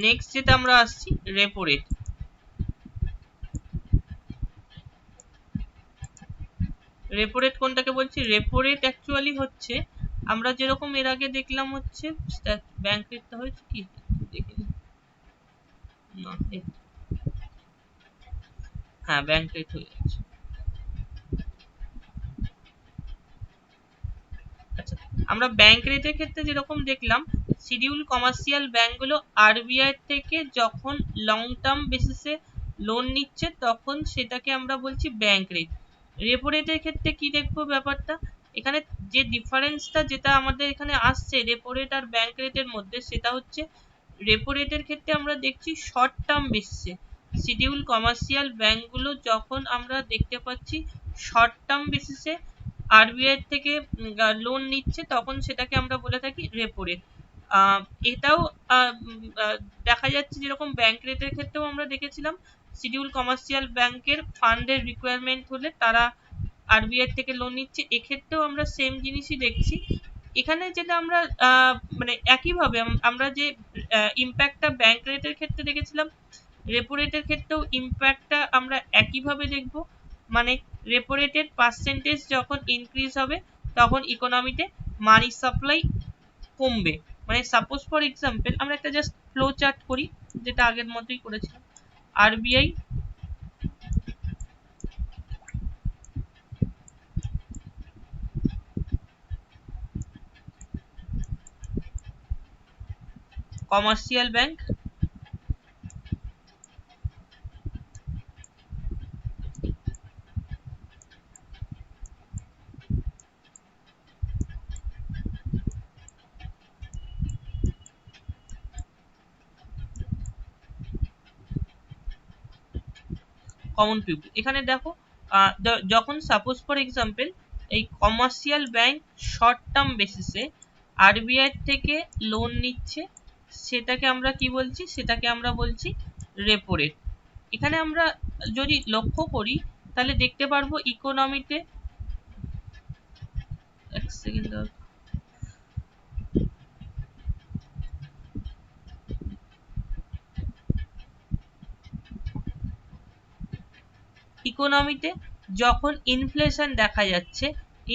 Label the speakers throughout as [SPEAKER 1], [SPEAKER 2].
[SPEAKER 1] Next যেটা আমরা আসছি রেপো রেট। রেপো রেট কোনটাকে বলছি? রেপো রেট অ্যাকচুয়ালি হচ্ছে আমরা যেরকম এর আগে দেখলাম হচ্ছে ব্যাংক রেটটা হয়েছে কি দেখে না, হ্যাঁ ব্যাংক রেট হয়ে যাচ্ছে। আচ্ছা, আমরা ব্যাংক রেটের ক্ষেত্রে যেরকম দেখলাম শিডিউল কমার্শিয়াল ব্যাংকগুলো আরবিআই থেকে যখন লং টার্ম বেসিসে লোন নিচ্ছে তখন সেটাকে আমরা বলছি ব্যাংক রেট। রেপো রেটের ক্ষেত্রে কি দেখবো ব্যাপারটা, এখানে যে ডিফারেন্সটা যেটা আমাদের এখানে আসছে রেপো রেট আর ব্যাংক রেটের মধ্যে, সেটা হচ্ছে রেপো রেটের ক্ষেত্রে আমরা দেখছি শর্ট টার্ম বেসিসে শিডিউল কমার্শিয়াল ব্যাংকগুলো যখন আমরা দেখতে পাচ্ছি শর্ট টার্ম বেসিসে আরবিআই থেকে লোন নিচ্ছে তখন সেটাকে আমরা বলে থাকি রেপো রেট। এটাও দেখা যাচ্ছে যেরকম ব্যাংক রেটের ক্ষেত্রেও আমরা দেখেছিলাম শিডিউল কমার্শিয়াল ব্যাংকের ফান্ডের রিকোয়ারমেন্ট হলে তারা আরবিআই থেকে লোন নিচ্ছে, এক্ষেত্রেও আমরা সেম জিনিসই দেখছি। এখানে যেটা আমরা মানে একইভাবে আমরা যে ইম্প্যাক্টটা ব্যাংক রেটের ক্ষেত্রে দেখেছিলাম রেপো রেটের ক্ষেত্রেও ইম্প্যাক্টটা আমরা একইভাবে দেখব। মানে রেপো রেটের পার্সেন্টেজ যখন ইনক্রিজ হবে তখন ইকোনমিতে মানি সাপ্লাই কমবে। মানে সাপোজ ফর এক্সাম্পল আমরা একটা জাস্ট ফ্লো চার্ট করি যেটা আগের মতোই করেছিলাম। RBI commercial bank, common people. এখানে দেখো যখন সাপোজ ফর এক্সাম্পল এই কমার্শিয়াল ব্যাংক শর্ট টার্ম বেসিসে আরবিআই থেকে লোন নিচ্ছে সেটাকে আমরা কি বলছি, সেটাকে আমরা বলছি রেপো রেট। এখানে আমরা যদি লক্ষ্য করি তাহলে দেখতে পারবো ইকোনমিতে এক সেকেন্ড ইকোনমিতে যখন ইনফ্লেশন দেখা যাচ্ছে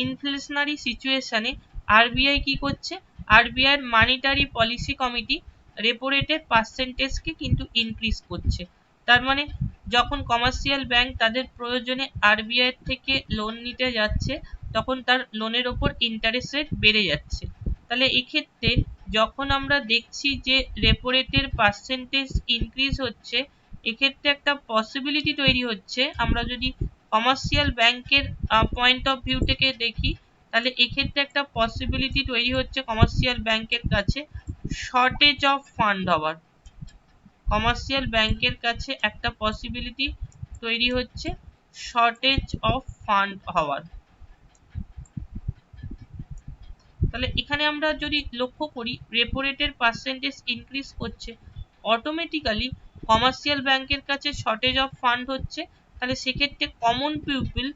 [SPEAKER 1] ইনফ্লেশনারি সিচুয়েশনে আরবিআই কি করছে, RBI monetary policy committee repo রেটের পার্সেন্টেজকে কিন্তু ইনক্রিজ করছে। তার মানে যখন কমার্শিয়াল ব্যাংক তাদের প্রয়োজনে আরবিআই থেকে লোন নিতে যাচ্ছে তখন তার লোনের ওপর ইন্টারেস্ট রেট বেড়ে যাচ্ছে। তাহলে এক্ষেত্রে যখন আমরা দেখছি যে রেপো রেটের পার্সেন্টেজ ইনক্রিজ হচ্ছে এক্ষেত্রে একটা পসিবিলিটি তৈরি হচ্ছে, আমরা যদি কমার্শিয়াল ব্যাংকের পয়েন্ট অফ ভিউ থেকে দেখি তাহলে এক্ষেত্রে একটা পসিবিলিটি তৈরি হচ্ছে কমার্শিয়াল ব্যাংকের কাছে শর্টেজ অফ ফান্ড হওয়ার। কমার্শিয়াল ব্যাংকের কাছে একটা পসিবিলিটি তৈরি হচ্ছে শর্টেজ অফ ফান্ড হওয়ার। তাহলে এখানে আমরা যদি লক্ষ্য করি রেপো রেটের পার্সেন্টেজ ইনক্রিজ করছে অটোমেটিক্যালি কমার্শিয়াল ব্যাংকের কাছে শর্টেজ অফ ফান্ড হচ্ছে। তাহলে সেক্ষেত্রে কমন পিপল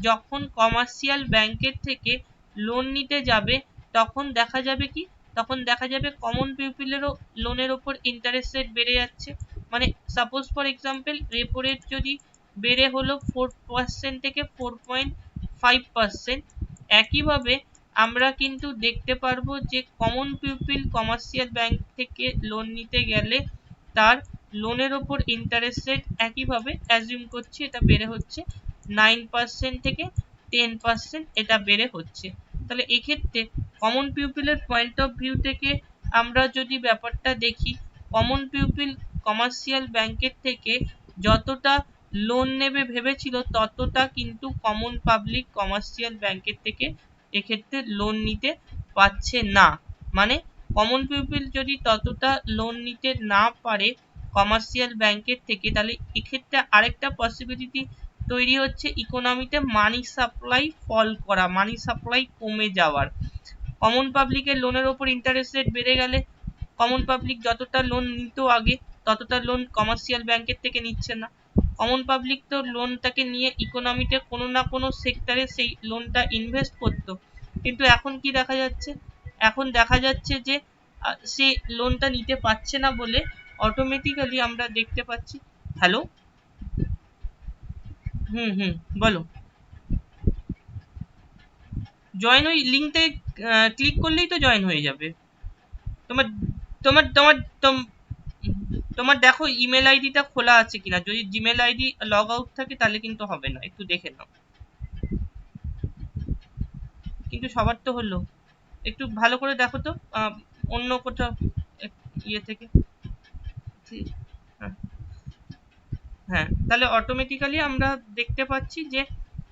[SPEAKER 1] যখন কমার্শিয়াল ব্যাংকের থেকে লোন নিতে যাবে তখন দেখা যাবে কি, তখন দেখা যাবে কমন পিপলেরও লোনের ওপর ইন্টারেস্ট রেট বেড়ে যাচ্ছে। মানে suppose for example repo rate যদি বেড়ে হলো 4% থেকে 4.5%, একইভাবে আমরা কিন্তু দেখতে পারবো যে কমন পিপল কমার্শিয়াল ব্যাংক থেকে লোন নিতে গেলে তার লোনের ওপর ইন্টারেস্ট রেট একইভাবে অ্যাজিউম করছি এটা বেড়ে হচ্ছে 9% থেকে 10% এটা বেড়ে হচ্ছে। তাহলে এক্ষেত্রে কমন পিপলের পয়েন্ট অফ ভিউ থেকে আমরা যদি ব্যাপারটা দেখি কমন পিপল কমার্শিয়াল ব্যাংকের থেকে যতটা লোন নেবে ভেবেছিল ততটা কিন্তু কমন পাবলিক কমার্শিয়াল ব্যাংকের থেকে এক্ষেত্রে লোন নিতে পারছে না। মানে কমন পিপল যদি ততটা লোন নিতে না পারে কমার্শিয়াল ব্যাংকের থেকে তাহলে এক্ষেত্রে আরেকটা পসিবিলিটি তৈরি হচ্ছে ইকোনমিতে মানি সাপ্লাই ফল করা, মানি সাপ্লাই কমে যাওয়ার। কমন পাবলিকের লোনের ওপর ইন্টারেস্ট রেট বেড়ে গেলে কমন পাবলিক যতটা লোন নিত আগে ততটা লোন কমার্শিয়াল ব্যাংকের থেকে নিচ্ছে না। কমন পাবলিক তো লোনটাকে নিয়ে ইকোনমিতে কোনো না কোনো সেক্টরে সেই লোনটা ইনভেস্ট করতো, কিন্তু এখন কি দেখা যাচ্ছে, এখন দেখা যাচ্ছে যে সে লোনটা নিতে পারছে না বলে অটোমেটিক্যালি আমরা দেখতে পাচ্ছি। হ্যালো, বলো। জয়েন ওই লিঙ্কতে ক্লিক করলেই তো জয়েন হয়ে যাবে। তোমার তোমার তোমার তোম- তোমার দেখো ইমেল আইডিটা খোলা আছে কিনা, যদি জিমেল আইডি লগ আউট থাকে তাহলে কিন্তু হবে না, একটু দেখে নাও। কিন্তু সবার তো হলো, একটু ভালো করে দেখো তো অন্য কোথাও ইয়ে থেকে। হ্যাঁ, হ্যাঁ, তাহলে অটোমেটিক্যালি আমরা দেখতে পাচ্ছি যে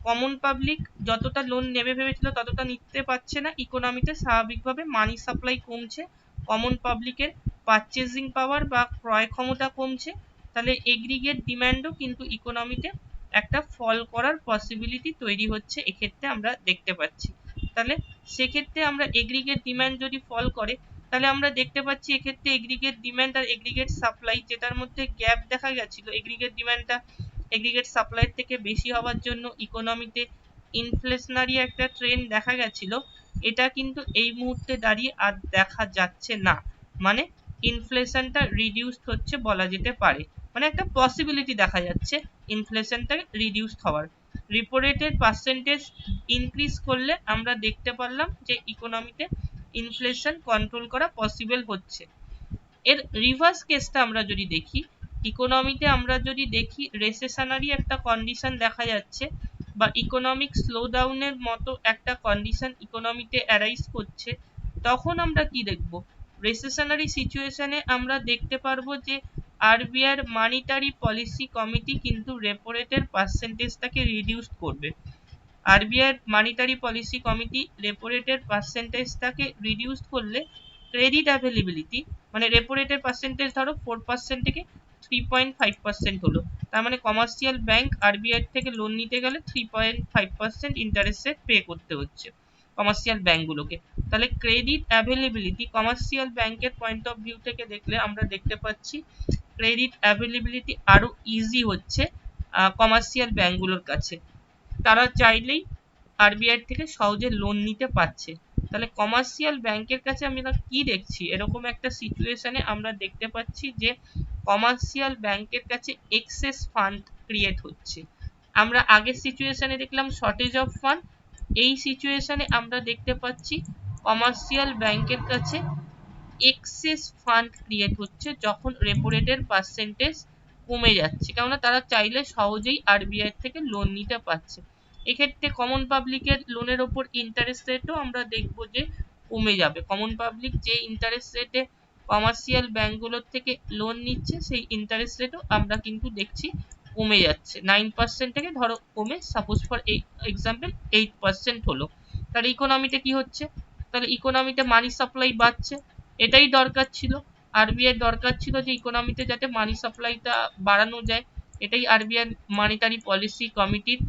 [SPEAKER 1] কমন পাবলিক যতটা লোন নেবে ভেবেছিল ততটা নিতে পারছে না, ইকোনমিতে স্বাভাবিকভাবে মানি সাপ্লাই কমছে, কমন পাবলিকের পারচেজিং পাওয়ার বা ক্রয় ক্ষমতা কমছে, তাহলে এগ্রিগেট ডিম্যান্ডও কিন্তু ইকোনমিতে একটা ফল করার পসিবিলিটি তৈরি হচ্ছে, এক্ষেত্রে আমরা দেখতে পাচ্ছি। তাহলে সেক্ষেত্রে আমরা এগ্রিগেট ডিম্যান্ড যদি ফল করে, তাহলে আমরা দেখতে পাচ্ছি এক্ষেত্রে এগ্রিগেট ডিম্যান্ড আর এগ্রিগেট সাপ্লাই যেটার মধ্যে গ্যাপ দেখা গেছিল, এগ্রিগেট ডিম্যান্ডটা এগ্রিগেট সাপ্লাই থেকে বেশি হওয়ার জন্য ইকোনমিতে ইনফ্লেশনারি একটা ট্রেন্ড দেখা গেছিল, এটা কিন্তু এই মুহূর্তে দাঁড়িয়ে আর দেখা যাচ্ছে না। মানে ইনফ্লেশনটা রিডিউসড হচ্ছে বলা যেতে পারে, মানে একটা পসিবিলিটি দেখা যাচ্ছে ইনফ্লেশনটা রিডিউসড হওয়ার। রিপো রেটের পার্সেন্টেজ ইনক্রিজ করলে আমরা দেখতে পারলাম যে ইকোনমিতে ইনফ্লেশন কন্ট্রোল করা পসিবল হচ্ছে। এর রিভার্স কেসটা আমরা যদি দেখি, ইকোনমিতে আমরা যদি দেখি রেসেশনারি একটা কন্ডিশন দেখা যাচ্ছে বা ইকোনমিক স্লোডাউনের মতো একটা কন্ডিশন ইকোনমিতে অ্যারাইজ করছে, তখন আমরা কি দেখব? রেসেশনারি সিচুয়েশনে আমরা দেখতে পারবো যে আরবিআই মানিটারি পলিসি কমিটি কিন্তু রেপো রেটের পার্সেন্টেজটাকে রিডিউস করবে। RBI monetary policy committee repo রেটের পার্সেন্টেজটাকে রিডিউস করলে ক্রেডিট অ্যাভেলেবিলিটি, মানে রেপো রেটের পার্সেন্টেজ ধরো 4% থেকে 3.5% হলো, তার মানে কমার্শিয়াল ব্যাংক আরবিআই থেকে লোন নিতে গেলে 3.5% ইন্টারেস্ট রেট পে করতে হচ্ছে কমার্শিয়াল ব্যাংকগুলোকে। তাহলে ক্রেডিট অ্যাভেলেবিলিটি কমার্শিয়াল ব্যাংকের পয়েন্ট অফ ভিউ থেকে দেখলে আমরা দেখতে পাচ্ছি ক্রেডিট অ্যাভেলেবিলিটি আরো ইজি হচ্ছে কমার্শিয়াল ব্যাংকগুলোর কাছে, তারা চাইলেই আরবিআই থেকে সহজে লোন নিতে পারছে। তাহলে কমার্শিয়াল ব্যাংকের কাছে আমরা কি দেখছি, এরকম একটা সিচুয়েশনে আমরা দেখতে পাচ্ছি যে কমার্শিয়াল ব্যাংকের কাছে এক্সেস ফান্ড ক্রিয়েট হচ্ছে। আমরা আগের সিচুয়েশনে দেখলাম শর্টেজ অফ ফান্ড, এই সিচুয়েশনে আমরা দেখতে পাচ্ছি কমার্শিয়াল ব্যাংকের কাছে এক্সেস ফান্ড ক্রিয়েট হচ্ছে যখন রেপো রেটের পার্সেন্টেজ কমে যাচ্ছে, কেননা তারা চাইলে সহজেই আরবিআই থেকে লোন নিতে পারছে। এক্ষেত্রে কমন পাবলিকের লোনের ওপর ইন্টারেস্ট রেটও আমরা দেখব যে কমে যাবে। কমন পাবলিক যে ইন্টারেস্ট রেটে কমার্শিয়াল ব্যাংকগুলোর থেকে লোন নিচ্ছে সেই ইন্টারেস্ট রেটও আমরা কিন্তু দেখছি কমে যাচ্ছে, 9% থেকে ধরো কমে সাপোজ ফর এক্সাম্পল 8% হলো। তাহলে ইকোনমিতে কি হচ্ছে? তাহলে ইকোনমিতে মানি সাপ্লাই বাড়ছে, এটাই দরকার ছিল। আরবিআই দরকার ছিল যে ইকোনমিতে যাতে মানি সাপ্লাইটা বাড়ানো যায়, এটাই আরবিআই মনিটারি পলিসি কমিটির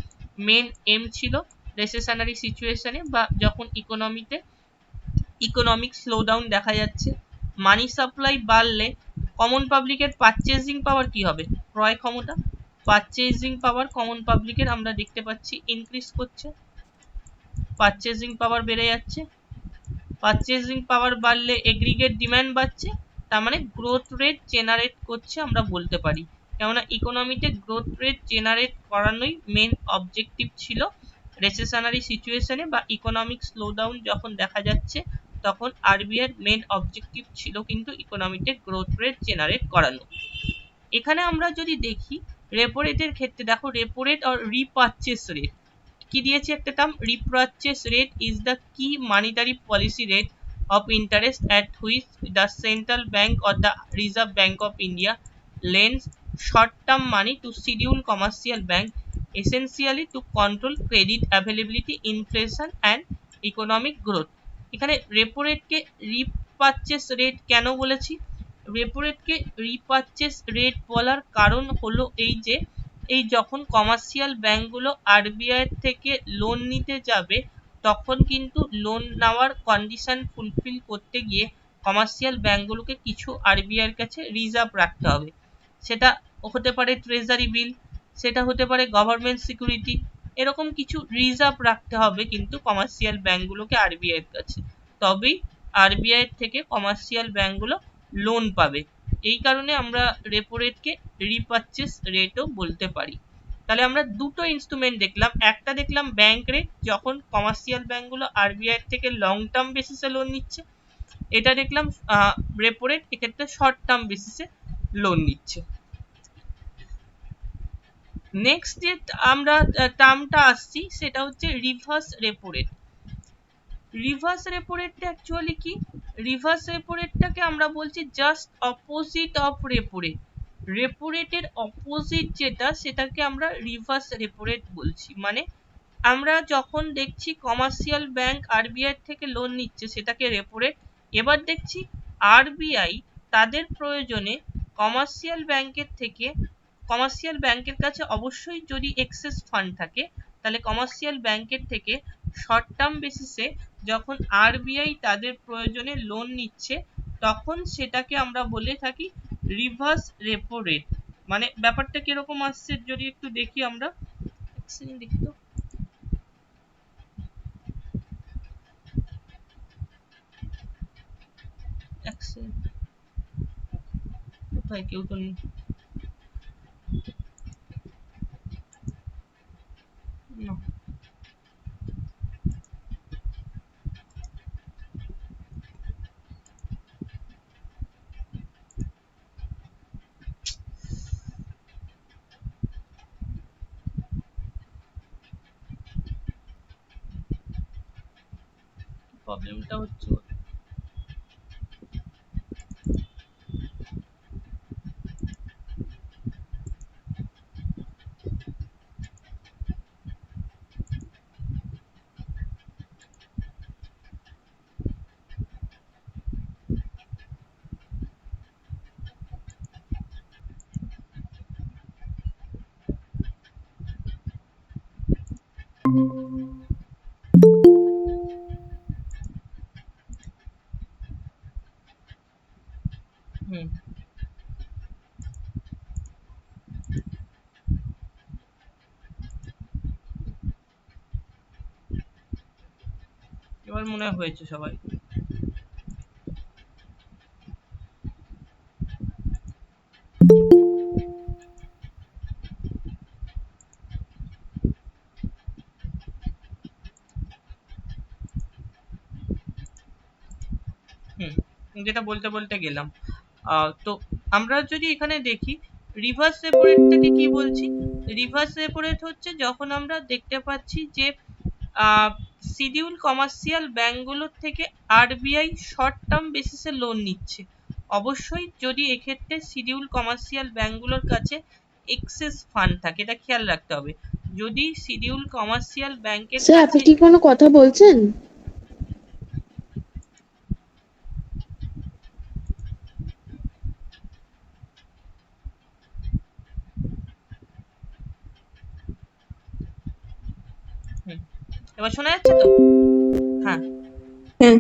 [SPEAKER 1] মেন এম ছিল রেসেশনারি সিচুয়েশনে বা যখন ইকোনমিতে ইকোনমিক স্লোডাউন দেখা যাচ্ছে। মানি সাপ্লাই বাড়লে কমন পাবলিকের পারচেজিং পাওয়ার কি হবে? ক্রয় ক্ষমতা, পারচেজিং পাওয়ার কমন পাবলিকের আমরা দেখতে পাচ্ছি ইনক্রিজ করছে, পারচেজিং পাওয়ার বেড়ে যাচ্ছে। পারচেজিং পাওয়ার বাড়লে এগ্রিগেট ডিমান্ড বাড়ছে, তার মানে গ্রোথ রেট জেনারেট করছে আমরা বলতে পারি, কেননা ইকোনমিতে গ্রোথ রেট জেনারেট করানোই মেন অবজেক্টিভ ছিল রেসেশনারি সিচুয়েশনে বা ইকোনমিক স্লোডাউন যখন দেখা যাচ্ছে তখন আরবিআই মেন অবজেক্টিভ ছিল কিন্তু ইকোনমিতে গ্রোথ রেট জেনারেট করানো। এখানে আমরা যদি দেখি রেপো রেটের ক্ষেত্রে, দেখো রেপো রেট আর রিপারচেস রেট কি দিয়েছে একটা term, repurchase rate is the কি monetary policy rate of interest at which the central bank or the reserve bank of India lends short term money to schedule commercial bank essentially to control credit availability, inflation and economic growth। এখানে repo রেটকে repurchase rate কেন বলেছি? Repo রেটকে repurchase rate বলার কারণ হলো এই যে এই যখন কমার্শিয়াল ব্যাংকগুলো আরবিআই থেকে লোন নিতে যাবে তখন কিন্তু লোন নেওয়ার কন্ডিশন ফুলফিল করতে গিয়ে কমার্শিয়াল ব্যাংকগুলোকে কিছু আরবিআই এর কাছে রিজার্ভ রাখতে হবে, সেটা হতে পারে ট্রেজারি বিল, সেটা হতে পারে গভর্নমেন্ট সিকিউরিটি, এরকম কিছু রিজার্ভ রাখতে হবে কিন্তু কমার্শিয়াল ব্যাংকগুলোকে আরবিআই এর কাছে, তবেই আরবিআই থেকে কমার্শিয়াল ব্যাংকগুলো লোন পাবে। এই কারণে আমরা রেপো রেটকে রিপারচেস রেটও বলতে পারি। তাহলে আমরা দুটো ইনস্ট্রুমেন্ট দেখলাম, একটা দেখলাম ব্যাংক রেট যখন কমার্শিয়াল ব্যাংকগুলো আরবিআই থেকে লং টার্ম বেসিসে লোন নিচ্ছে, এটা দেখলাম রেপো রেট এক্ষেত্রে শর্ট টার্ম বেসিসে লোন নিচ্ছে। নেক্সট যে আমরা টার্মটা আসছি সেটা হচ্ছে reverse repo rate. Reverse repo রেটটা অ্যাকচুয়ালি কি? রিভার্স রেপো রেটটাকে আমরা বলছি just opposite of repo rate. Repo রেটের অপোজিট যেটা সেটাকে আমরা রিভার্স রেপো রেট বলছি। মানে আমরা যখন দেখছি কমার্শিয়াল ব্যাংক আরবিআই থেকে লোন নিচ্ছে সেটাকে রেপো রেট, এবার দেখছি আরবিআই তাদের প্রয়োজনে কমার্শিয়াল ব্যাংকের কাছে অবশ্যই যদি এক্সেস ফান্ড থাকে, তাহলে কমার্শিয়াল ব্যাংকের থেকে শর্ট টার্ম বেসিসে যখন আরবিআই তাদের প্রয়োজনে লোন নিচ্ছে তখন সেটাকে আমরা বলে থাকি রিভার্স রেপো রেট। মানে ব্যাপারটা কিরকম আসছে যদি একটু দেখি আমরা, দেখি তো। কোথায় কেউ তো নেই। প্রবলেমটা হচ্ছে এবার মনে হয়েছে সবাই। যেটা বলতে বলতে গেলাম, তো আমরা যদি এখানে দেখি রিভার্স রেপো রেটটাকে কি বলছি। রিভার্স রেপো রেট হচ্ছে যখন আমরা দেখতে পাচ্ছি যে শিডিউল কমার্শিয়াল ব্যাংকগুলোর থেকে আরবিআই শর্ট টার্ম বেসিসে লোন নিচ্ছে, অবশ্যই যদি এক্ষেত্রে শিডিউল কমার্শিয়াল ব্যাংকগুলোর কাছে এক্সেস ফান্ড থাকে। এটা খেয়াল রাখতে হবে, যদি শিডিউল কমার্শিয়াল ব্যাংকের
[SPEAKER 2] স্যার আপনি কি কোনো কথা বলছেন?
[SPEAKER 1] এবার শোনা যাচ্ছে তো? হ্যাঁ হ্যাঁ।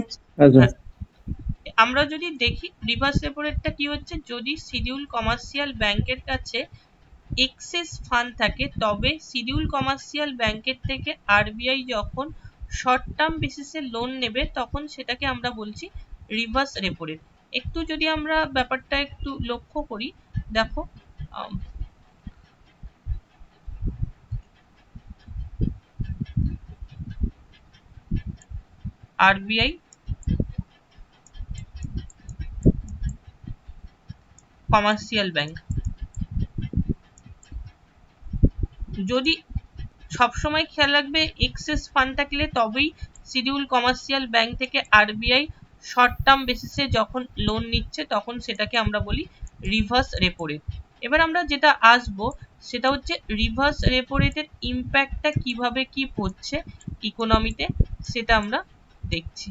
[SPEAKER 1] আমরা যদি দেখি রিভার্স রেপো রেটটা কি হচ্ছে, যদি শিডিউল কমার্শিয়াল ব্যাংকের কাছে এক্সেস ফান্ড থাকে তবে শিডিউল কমার্শিয়াল ব্যাংকের থেকে আরবিআই যখন শর্ট টার্ম বেসিসে লোন নেবে তখন সেটাকে আমরা বলছি রিভার্স রেপো রেট। একটু যদি আমরা ব্যাপারটা একটু লক্ষ্য করি, দেখো আরবিআই কমার্শিয়াল ব্যাংক যদি সবসময় খেয়াল রাখবে এক্সেস ফান্ড থাকলে তবেই শিডিউল কমার্শিয়াল ব্যাংক থেকে আরবিআই শর্ট টার্ম বেসিসে যখন লোন নিচ্ছে তখন সেটাকে আমরা বলি রিভার্স রেপো রেট। এবার আমরা যেটা আসবো সেটা হচ্ছে রিভার্স রেপো রেটের ইম্প্যাক্টটা কিভাবে কি পড়ছে ইকোনমিতে সেটা আমরা দেখছি।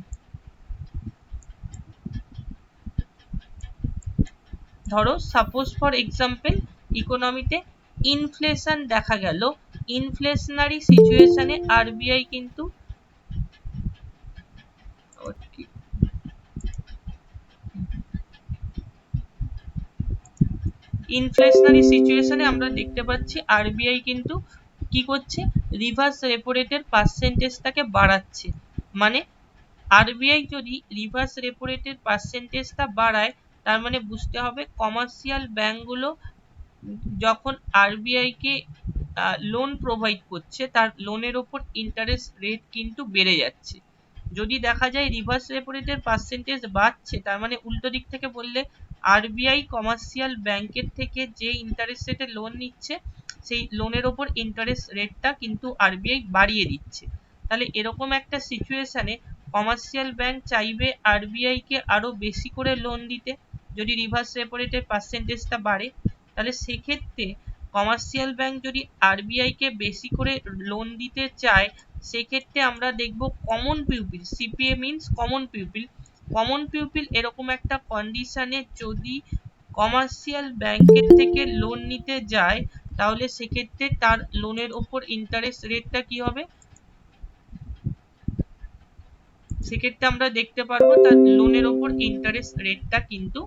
[SPEAKER 1] ধরো সাপোজ ফর এক্সাম্পল ইকোনমিতে ইনফ্লেশন দেখা গেল, ইনফ্লেশনারি সিচুয়েশনে আরবিআই কিন্তু ইনফ্লেশনারি সিচুয়েশনে আমরা দেখতে পাচ্ছি আরবিআই কিন্তু কি করছে, রিভার্স রেপো রেটের পার্সেন্টেজটাকে বাড়াচ্ছে। মানে আরবিআই যদি রিভার্স রেপো রেটের পার্সেন্টেজটা বাড়ায় তার মানে বুঝতে হবে কমার্শিয়াল ব্যাংকগুলো যখন আরবিআই কে লোন প্রোভাইড করছে তার লোনের ওপর ইন্টারেস্ট রেট কিন্তু বেড়ে যাচ্ছে। যদি দেখা যায় রিভার্স রেপো রেটের পার্সেন্টেজ বাড়ছে, তার মানে উল্টো দিক থেকে বললে আরবিআই কমার্শিয়াল ব্যাংকের থেকে যে ইন্টারেস্ট রেটে লোন নিচ্ছে সেই লোনের ওপর ইন্টারেস্ট রেটটা কিন্তু আরবিআই বাড়িয়ে দিচ্ছে। তাহলে এরকম একটা সিচুয়েশনে কমার্শিয়াল ব্যাংক চাইবে আরবিআই কে আরো বেশি করে লোন দিতে। যদি রিভার্স রেপো রেটের পার্সেন্টেজটা বাড়ে, তাহলে সেক্ষেত্রে কমার্শিয়াল ব্যাংক যদি আরবিআই কে বেশি করে লোন দিতে চায়, সেক্ষেত্রে আমরা দেখব common pupil, CPA means common pupil, common pupil এরকম একটা কন্ডিশনে যদি কমার্শিয়াল ব্যাংকের থেকে লোন নিতে যায়, তাহলে সেক্ষেত্রে তার লোনের ওপর ইন্টারেস্ট রেটটা কি হবে, সেক্ষেত্রে আমরা দেখতে পারবো তার লোনের ওপর ইন্টারেস্ট রেটটা কিন্তু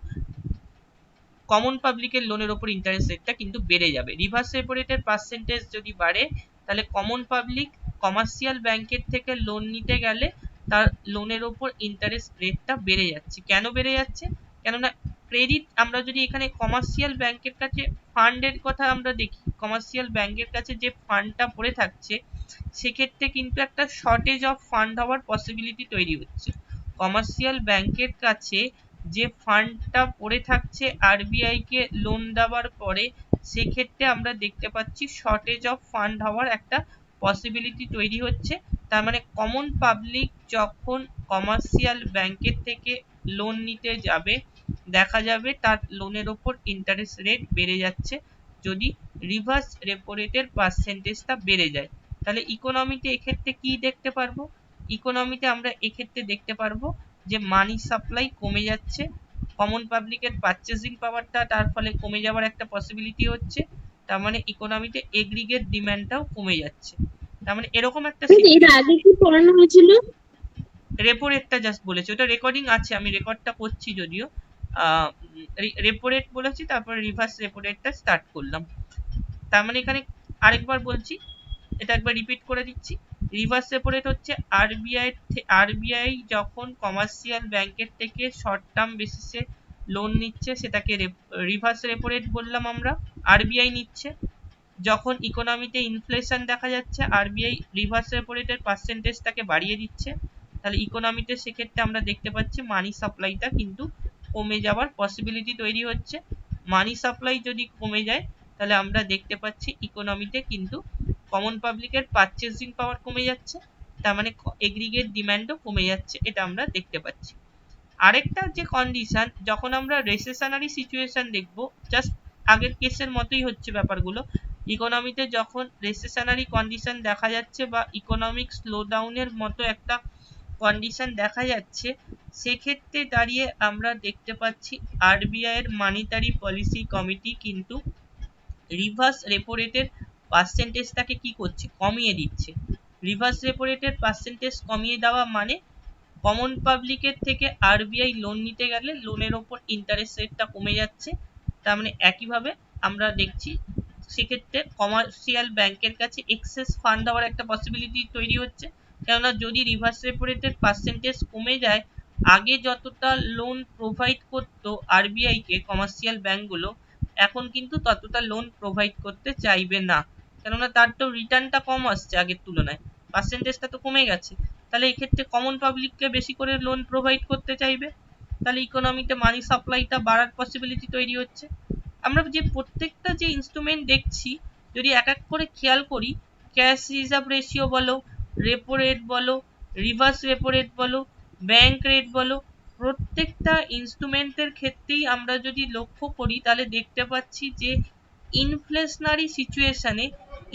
[SPEAKER 1] কমন পাবলিকের লোনের ওপর ইন্টারেস্ট রেটটা কিন্তু বেড়ে যাবে। রিভার্স রেপো রেটের পার্সেন্টেজ যদি বাড়ে, তাহলে কমন পাবলিক কমার্শিয়াল ব্যাংকের থেকে লোন নিতে গেলে তার লোনের ওপর ইন্টারেস্ট রেটটা বেড়ে যাচ্ছে। কেন বেড়ে যাচ্ছে? কেননা ক্রেডিট, আমরা যদি এখানে কমার্শিয়াল ব্যাংকের কাছে ফান্ডের কথা আমরা দেখি, কমার্শিয়াল ব্যাংকের কাছে যে ফান্ডটা পড়ে থাকছে, সেক্ষেত্রে কিন্তু একটা শর্টেজ অফ ফান্ড হওয়ার পসিবিলিটি তৈরি হচ্ছে। কমার্শিয়াল ব্যাংকের কাছে যে ফান্ডটা পড়ে থাকছে আরবিআই কে লোন দেওয়ার পরে, সেক্ষেত্রে আমরা দেখতে পাচ্ছি শর্টেজ অফ ফান্ড হওয়ার একটা পসিবিলিটি তৈরি হচ্ছে। তার মানে কমন পাবলিক যখন কমার্শিয়াল ব্যাংকের থেকে লোন নিতে যাবে, দেখা যাবে তার লোনের ওপর ইন্টারেস্ট রেট বেড়ে যাচ্ছে যদি রিভার্স রেপো রেটের পার্সেন্টেজটা বেড়ে যায়। তাহলে ইকোনমিতে এক্ষেত্রে কি দেখতে পারবো? ইকোনমিতে আমরা এক্ষেত্রে দেখতে পারবো যে মানি সাপ্লাই কমে যাচ্ছে, কমন পাবলিকের পারচেজিং পাওয়ারটা তার ফলে কমে যাওয়ার একটা পসিবিলিটি হচ্ছে। তার মানে ইকোনমিতে এগ্রিগেট ডিমান্ডটাও কমে যাচ্ছে। তার মানে এরকম একটা
[SPEAKER 2] এর আগে কি পড়ানো হয়েছিল?
[SPEAKER 1] রেপো রেটটা জাস্ট বলেছি, ওটা রেকর্ডিং আছে, আমি রেকর্ডটা করছি যদিও। রেপো রেট বলেছি, তারপরে রিভার্স রেপো রেটটা স্টার্ট করলাম। তার মানে এখানে আরেকবার বলছি, এটা একবার রিপিট করে দিচ্ছি। রিভার্স রেপো রেট হচ্ছে আরবিআই যখন কমার্শিয়াল ব্যাংকের থেকে শর্ট টার্ম বেসিসে লোন নিচ্ছে, সেটাকে রিভার্স রেপো রেট বললাম আমরা। আরবিআই নিচ্ছে যখন ইকোনমিতে ইনফ্লেশন দেখা যাচ্ছে, আরবিআই রিভার্স রেপো রেটের পার্সেন্টেজটাকে বাড়িয়ে দিচ্ছে। তাহলে ইকোনমিতে সেক্ষেত্রে আমরা দেখতে পাচ্ছি মানি সাপ্লাইটা কিন্তু কমে যাওয়ার পসিবিলিটি তৈরি হচ্ছে। মানি সাপ্লাই যদি কমে যায়, তাহলে আমরা দেখতে পাচ্ছি ইকোনমিতে কিন্তু কমন পাবলিকের পারচেজিং পাওয়ার কমে যাচ্ছে, তার মানে এগ্রিগেট ডিমান্ডও কমে যাচ্ছে, এটা আমরা দেখতে পাচ্ছি। আরেকটা যে কন্ডিশন, যখন আমরা রেসেশনারি সিচুয়েশন দেখব, জাস্ট আগের কেসের মতোই হচ্ছে ব্যাপারগুলো। ইকোনমিতে যখন রেসেশনারি কন্ডিশন দেখা যাচ্ছে বা ইকোনমিক স্লোডাউনের মতো একটা কন্ডিশন দেখা যাচ্ছে, সেক্ষেত্রে দাঁড়িয়ে আমরা দেখতে পাচ্ছি আরবিআই এর মানিটারি পলিসি কমিটি কিন্তু রিভার্স রেপো রেটের পার্সেন্টেজটাকে কি করছে, কমিয়ে দিচ্ছে। রিভার্স রেপো রেটের পার্সেন্টেজ কমিয়ে দেওয়া মানে কমন পাবলিকের থেকে আরবিআই লোন নিতে গেলে লোনের ওপর ইন্টারেস্ট রেটটা কমে যাচ্ছে। তার মানে একইভাবে আমরা দেখছি সেক্ষেত্রে কমার্শিয়াল ব্যাংকের কাছে এক্সেস ফান্ড হওয়ার একটা পসিবিলিটি তৈরি হচ্ছে। কেননা যদি রিভার্স রেপো রেটের পার্সেন্টেজ কমে যায়, আগে যতটা লোন প্রোভাইড করতো আরবিআই কে কমার্শিয়াল ব্যাংকগুলো, এখন কিন্তু ততটা লোন প্রোভাইড করতে চাইবে না। কেননা তার তো রিটার্নটা কম আসছে আগের তুলনায়, পার্সেন্টেজটা তো কমে গেছে। তাহলে এক্ষেত্রে কমন পাবলিককে বেশি করে লোন প্রোভাইড করতে চাইবে, তাহলে ইকোনমিতে মানি সাপ্লাইটা বাড়ার পসিবিলিটি তৈরি হচ্ছে। আমরা যে প্রত্যেকটা যে ইনস্ট্রুমেন্ট দেখছি, যদি এক এক করে খেয়াল করি, ক্যাশ রিজার্ভ রেশিও বলো, রেপো রেট বলো, রিভার্স রেপো রেট বলো, ব্যাংক রেট বলো, প্রত্যেকটা ইনস্ট্রুমেন্টের ক্ষেত্রেই আমরা যদি লক্ষ্য করি, তাহলে দেখতে পাচ্ছি যে ইনফ্লেশনারি সিচুয়েশনে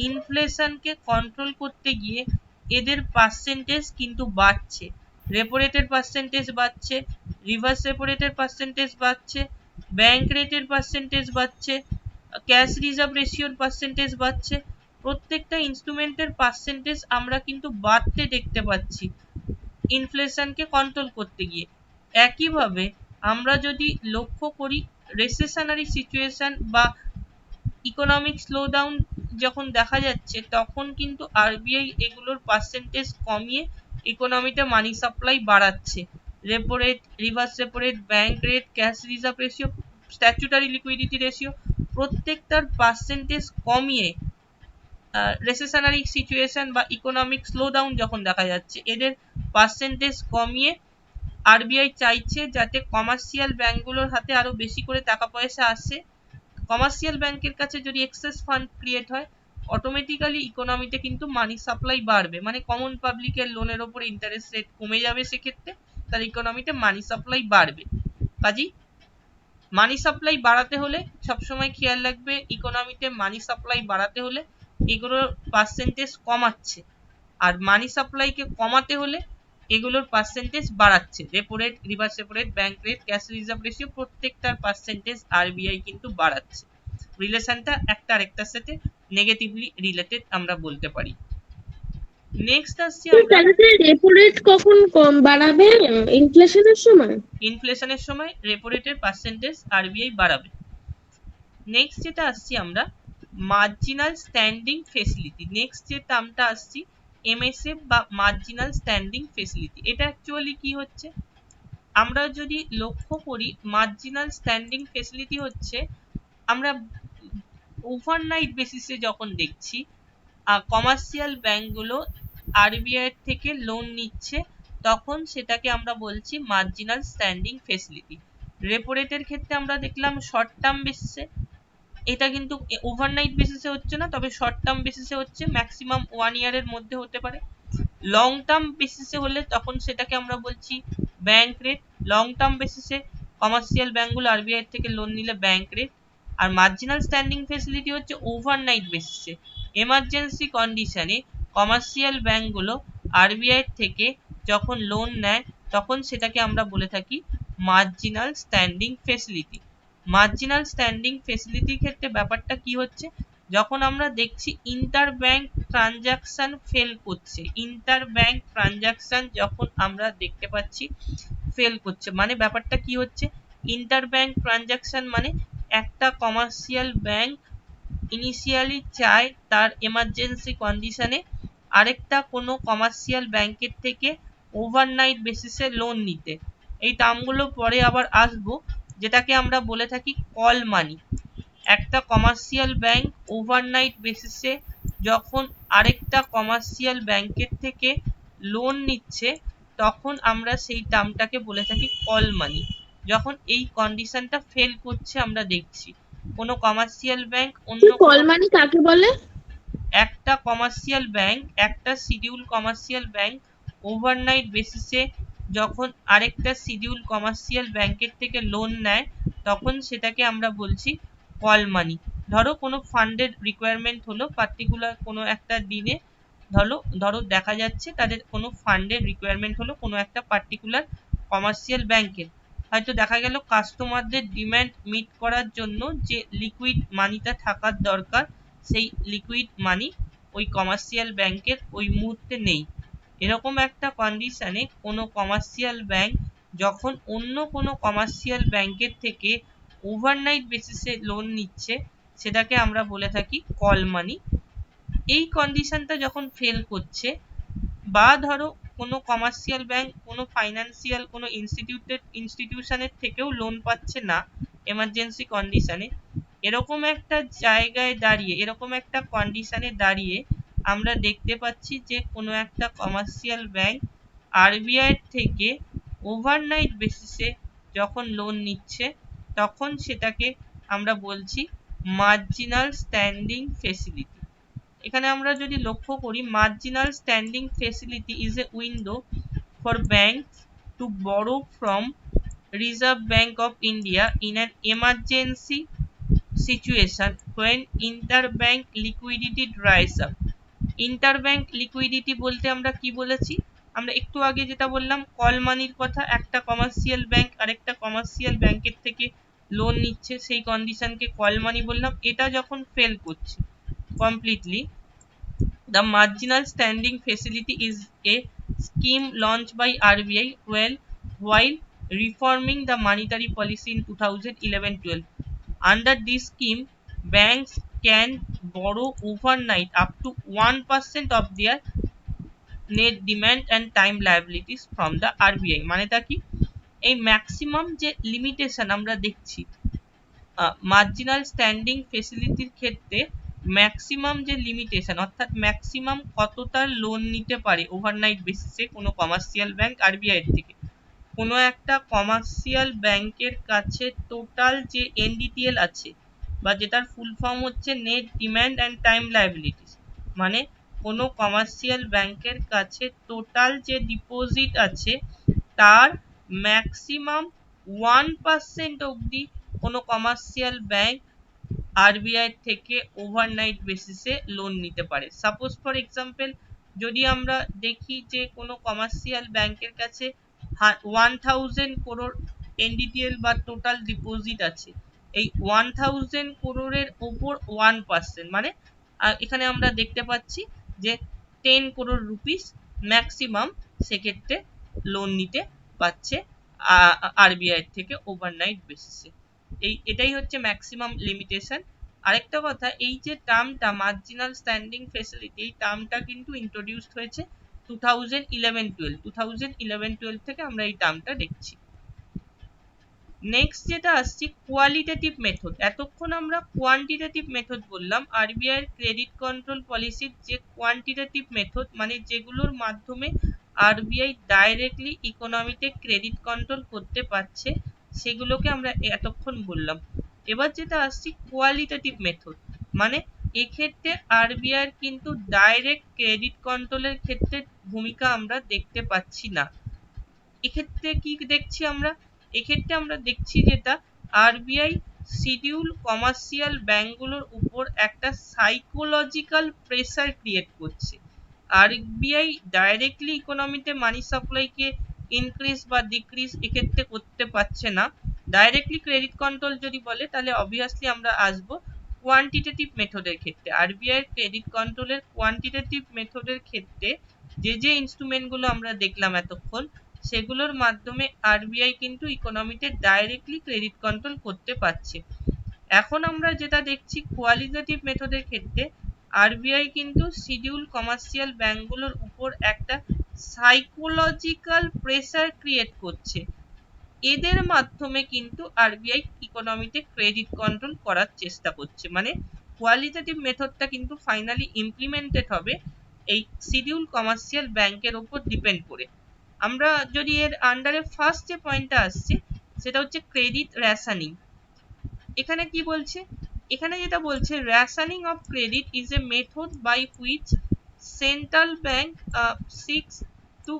[SPEAKER 1] ইনফ্লেশনকে কন্ট্রোল করতে গিয়ে এদের পার্সেন্টেজ কিন্তু বাড়ছে। রেপো রেটের পার্সেন্টেজ বাড়ছে, রিভার্স রেপো রেটের পার্সেন্টেজ বাড়ছে, ব্যাংক রেটের পার্সেন্টেজ বাড়ছে, ক্যাশ রিজার্ভ রেশিওর পার্সেন্টেজ বাড়ছে। প্রত্যেকটা ইনস্ট্রুমেন্টের পার্সেন্টেজ আমরা কিন্তু বাড়তে দেখতে পাচ্ছি ইনফ্লেশনকে কন্ট্রোল করতে গিয়ে। একইভাবে আমরা যদি লক্ষ্য করি, রেসেশনারি সিচুয়েশন বা ইকোনমিক স্লোডাউন যখন দেখা যাচ্ছে, তখন কিন্তু আরবিআই এগুলোর পার্সেন্টেজ কমিয়ে ইকোনমিতে মানি সাপ্লাই বাড়াচ্ছে। Repo rate, reverse repo rate, bank rate, cash reserve ratio, statutory liquidity ratio, প্রত্যেকটার পার্সেন্টেজ কমিয়ে রেসেশনারি সিচুয়েশন বা ইকোনমিক স্লোডাউন যখন দেখা যাচ্ছে, এদের পার্সেন্টেজ কমিয়ে আরবিআই চাইছে যাতে কমার্শিয়াল ব্যাংকগুলোর হাতে আরো বেশি করে টাকা পয়সা আসে। কমার্শিয়াল ব্যাংকের কাছে যদি এক্সেস ফান্ড ক্রিয়েট হয়, অটোমেটিক্যালি ইকোনমিতে কিন্তু মানি সাপ্লাই বাড়বে, মানে কমন পাবলিকের লোনের ওপর ইন্টারেস্ট রেট কমে যাবে, সেক্ষেত্রে তার ইকোনমিতে মানি সাপ্লাই বাড়বে। কাজেই মানি সাপ্লাই বাড়াতে হলে সবসময় খেয়াল রাখবে, ইকোনমিতে মানি সাপ্লাই বাড়াতে হলে এগুলোর পার্সেন্টেজ কমাচ্ছে, আর মানি সাপ্লাইকে কমাতে হলে এগুলোর পার্সেন্টেজ বাড়াচ্ছে। Repo rate, reverse repo rate, bank rate, cash reserve ratio, প্রত্যেকটার পার্সেন্টেজ আরবিআই কিন্তু বাড়াচ্ছে। রিলেশনটা একটা আরেকটার সাথে নেগেটিভলি রিলেটেড আমরা বলতে পারি। নেক্সট আসছি আমরা
[SPEAKER 2] তাহলে রেপো রেট কখন কম বাড়াবে? ইনফ্লেশনের সময়?
[SPEAKER 1] ইনফ্লেশনের সময় রেপো রেটের পার্সেন্টেজ আরবিআই বাড়াবে। নেক্সট যেটা আসছি আমরা মার্জিনাল স্ট্যান্ডিং ফেসিলিটি। নেক্সট যে টার্মটা আসছি এমএসএফ বা মার্জিনাল স্ট্যান্ডিং ফেসিলিটি। এটা অ্যাকচুয়ালি কি হচ্ছে, আমরা যদি লক্ষ্য করি মার্জিনাল স্ট্যান্ডিং ফেসিলিটি হচ্ছে, আমরা ওভারনাইট বেসিসে যখন দেখছি কমার্শিয়াল ব্যাংকগুলো আরবিআই এর থেকে লোন নিচ্ছে, তখন সেটাকে আমরা বলছি মার্জিনাল স্ট্যান্ডিং ফেসিলিটি। রেপো রেটের ক্ষেত্রে আমরা দেখলাম শর্ট টার্ম বেসিসে, এটা কিন্তু ওভারনাইট বেসিসে হচ্ছে না, তবে শর্ট টার্ম বেসিসে হচ্ছে, ম্যাক্সিমাম 1 ইয়ারের মধ্যে হতে পারে। লং টার্ম বেসিসে হলে তখন সেটাকে আমরা বলছি ব্যাংক রেট। লং টার্ম বেসিসে কমার্শিয়াল ব্যাংকগুলো আরবিআই থেকে লোন নিলে ব্যাংক রেট। আর মার্জিনাল স্ট্যান্ডিং ফেসিলিটি হচ্ছে ওভারনাইট বেসিসে, এমার্জেন্সি কন্ডিশনে কমার্শিয়াল ব্যাংকগুলো আরবিআই থেকে যখন লোন নেয়, তখন সেটাকে আমরা বলে থাকি marginal standing facility. Marginal standing ফেসিলিটির ক্ষেত্রে ব্যাপারটা কি হচ্ছে, যখন আমরা দেখছি ইন্টার ব্যাংক ট্রানজাকশন ফেল করছে, ইন্টার ব্যাংক ট্রানজাকশন যখন আমরা দেখতে পাচ্ছি ফেল করছে, মানে ব্যাপারটা কি হচ্ছে, ইন্টার ব্যাংক ট্রানজাকশন মানে একটা কমার্শিয়াল ব্যাংক ইনিশিয়ালি চায় তার এমার্জেন্সি কন্ডিশনে আরেকটা কোনো কমার্শিয়াল ব্যাংকের থেকে ওভারনাইট বেসিসে লোন নিতে। এই টার্মগুলো পরে আবার আসবো, যেটাকে আমরা বলে থাকি কল মানি। একটা কমার্শিয়াল ব্যাংক ওভারনাইট বেসিসে যখন আরেকটা কমার্শিয়াল ব্যাংকের থেকে লোন নিচ্ছে, তখন আমরা সেই টার্মটাকে বলে থাকি কল মানি। যখন এই কন্ডিশনটা ফেল করছে আমরা দেখছি, কোনো কমার্শিয়াল ব্যাংক অন্য
[SPEAKER 2] কল
[SPEAKER 1] কোনো
[SPEAKER 2] মানি কাকে বলে?
[SPEAKER 1] একটা কমার্শিয়াল ব্যাংক, একটা শিডিউল কমার্শিয়াল ব্যাংক ওভারনাইট বেসিসে যখন আরেকটা শিডিউল কমার্শিয়াল ব্যাংকের থেকে লোন নেয়, তখন সেটাকে আমরা বলছি কল মানি। ধরো কোনো ফান্ডের রিকোয়ারমেন্ট হলো পার্টিকুলার কোনো একটা দিনে, ধরো দেখা যাচ্ছে তাদের কোনো ফান্ডের রিকোয়ারমেন্ট হলো কোনো একটা পার্টিকুলার কমার্শিয়াল ব্যাংকের, হয়তো দেখা গেল কাস্টমারদের ডিম্যান্ড মিট করার জন্য যে লিকুইড মানিটা থাকার দরকার, সেই লিকুইড মানি ওই কমার্শিয়াল ব্যাংকের ওই মুহূর্তে নেই। এরকম একটা কন্ডিশনে কোনো কমার্শিয়াল ব্যাংক যখন অন্য কোনো কমার্শিয়াল ব্যাংকের থেকে ওভারনাইট বেসিসে লোন নিচ্ছে, সেটাকে আমরা বলে থাকি কল মানি। এই কন্ডিশনটা যখন ফেল করছে, বা ধরো কোনো কমার্শিয়াল ব্যাংক কোনো ফাইন্যান্সিয়াল কোনো ইনস্টিটিউশনের থেকেও লোন পাচ্ছে না এমার্জেন্সি কন্ডিশনে, এরকম একটা জায়গায় দাঁড়িয়ে, এরকম একটা কন্ডিশনে দাঁড়িয়ে আমরা দেখতে পাচ্ছি যে কোনো একটা কমার্শিয়াল ব্যাংক আরবিআই থেকে ওভারনাইট বেসিসে যখন লোন নিচ্ছে, তখন সেটাকে আমরা বলছি মার্জিনাল স্ট্যান্ডিং ফেসিলিটি। এখানে আমরা যদি লক্ষ্য করি, marginal standing facility is a window for banks to borrow from Reserve Bank of India in an emergency situation when interbank liquidity dries up. Interbank liquidity বলতে আমরা কি বলেছি, আমরা একটু আগে যেটা বললাম কল মানির কথা, একটা কমার্শিয়াল ব্যাংক আরেকটা কমার্শিয়াল ব্যাংকের থেকে লোন নিচ্ছে, সেই কন্ডিশনকে কল মানি বললাম। এটা যখন ফেল করছে completely, the marginal standing facility is a scheme launched by RBI while reforming the monetary policy in 2011-12. Under this scheme, banks can borrow overnight up to 1% of their net demand and time liabilities from the RBI। মানেটা কি, এই maximum যে limitation আমরা দেখছি marginal standing ফেসিলিটির ক্ষেত্রে maximum যে limitation অর্থাৎ ম্যাক্সিমাম কতটা লোন নিতে পারে ওভারনাইট বেসিসে কোনো কমার্শিয়াল ব্যাংক আরবিআই এর থেকে। কোনো একটা কমার্শিয়াল ব্যাংকের কাছে টোটাল যে এনডিটিএল আছে বা যেটার ফুল ফর্ম হচ্ছে net demand and time liabilities, মানে কোনো কমার্শিয়াল ব্যাংকের কাছে টোটাল যে ডিপোজিট আছে তার ম্যাক্সিমাম 1% অবধি কোনো কমার্শিয়াল ব্যাংক আরবিআই থেকে ওভারনাইট বেসিসে লোন নিতে পারে। সাপোজ ফর এক্সাম্পল যদি আমরা দেখি যে কোনো কমার্শিয়াল ব্যাংকের কাছে 1000 crore এনডিটিএল বা টোটাল ডিপোজিট আছে, এই 1000 crore ওপর 1% মানে এখানে আমরা দেখতে পাচ্ছি যে 10 crore রুপিস ম্যাক্সিমাম সেক্ষেত্রে লোন নিতে পারছে আরবিআই থেকে ওভারনাইট বেসিসে। এটাই হচ্ছে ম্যাক্সিমাম লিমিটেশন। আরেকটা কথা, এই যে টার্মটা মার্জিনাল স্ট্যান্ডিং ফেসিলিটি, এই টার্মটা কিন্তু ইন্ট্রোডিউসড হয়েছে 2011-12 থেকে আমরা এই টার্মটা দেখছি। নেক্সট যেটা আসছি কোয়ালিটেটিভ মেথড। এতক্ষণ আমরা কোয়ান্টিটেটিভ মেথড বললাম, আরবিআই এর ক্রেডিট কন্ট্রোল পলিসির যে কোয়ান্টিটেটিভ মেথড মানে যেগুলোর মাধ্যমে আরবিআই ডাইরেক্টলি ইকোনমিতে ক্রেডিট কন্ট্রোল করতে পারছে সেগুলোকে আমরা এতক্ষণ বললাম। এবার যেটা আসছি কোয়ালিটেটিভ মেথড, মানে এক্ষেত্রে আরবিআই এর কিন্তু ডাইরেক্ট ক্রেডিট কন্ট্রোলের ক্ষেত্রে ভূমিকা আমরা দেখতে পাচ্ছি না। এক্ষেত্রে কি দেখছি আমরা, এক্ষেত্রে আমরা দেখছি যেটা আরবিআই শিডিউল কমার্শিয়াল ব্যাংকগুলোর উপর একটা সাইকোলজিক্যাল প্রেসার ক্রিয়েট করছে। আরবিআই ডাইরেক্টলি ইকোনমিতে মানি সাপ্লাইকে ইনক্রিজ বা ডিক্রিজ এক্ষেত্রে করতে পারছে না। ডাইরেক্টলি ক্রেডিট কন্ট্রোল যদি বলে তাহলে অবভিয়াসলি আমরা আসবো কোয়ান্টিটেটিভ মেথডের ক্ষেত্রে। আরবিআই এর ক্রেডিট কন্ট্রোলের কোয়ান্টিটেটিভ মেথডের ক্ষেত্রে যে ইনস্ট্রুমেন্টগুলো আমরা দেখলাম এতক্ষণ সেগুলোর মাধ্যমে আরবিআই কিন্তু ইকোনমিতে ডাইরেক্টলি ক্রেডিট কন্ট্রোল করতে পারছে। এখন আমরা যেটা দেখছি কোয়ালিটেটিভ মেথডের ক্ষেত্রে আরবিআই কিন্তু শিডিউল কমার্শিয়াল ব্যাংকগুলোর উপর একটা সাইকোলজিক্যাল প্রেসার ক্রিয়েট করছে। এদের মাধ্যমে কিন্তু আরবিআই ইকোনমিতে ক্রেডিট কন্ট্রোল করার চেষ্টা করছে। মানে কোয়ালিটেটিভ মেথডটা কিন্তু ফাইনালি ইমপ্লিমেন্টেড হবে এই শিডিউল কমার্শিয়াল ব্যাংকের উপর ডিপেন্ড করে। আমরা যদি এর আন্ডারে ফার্স্ট যে পয়েন্টটা আসছে সেটা হচ্ছে ক্রেডিট রেশনিং। এখানে কি বলছে, এখানে যেটা বলছে rationing of credit is a method by which central bank seeks to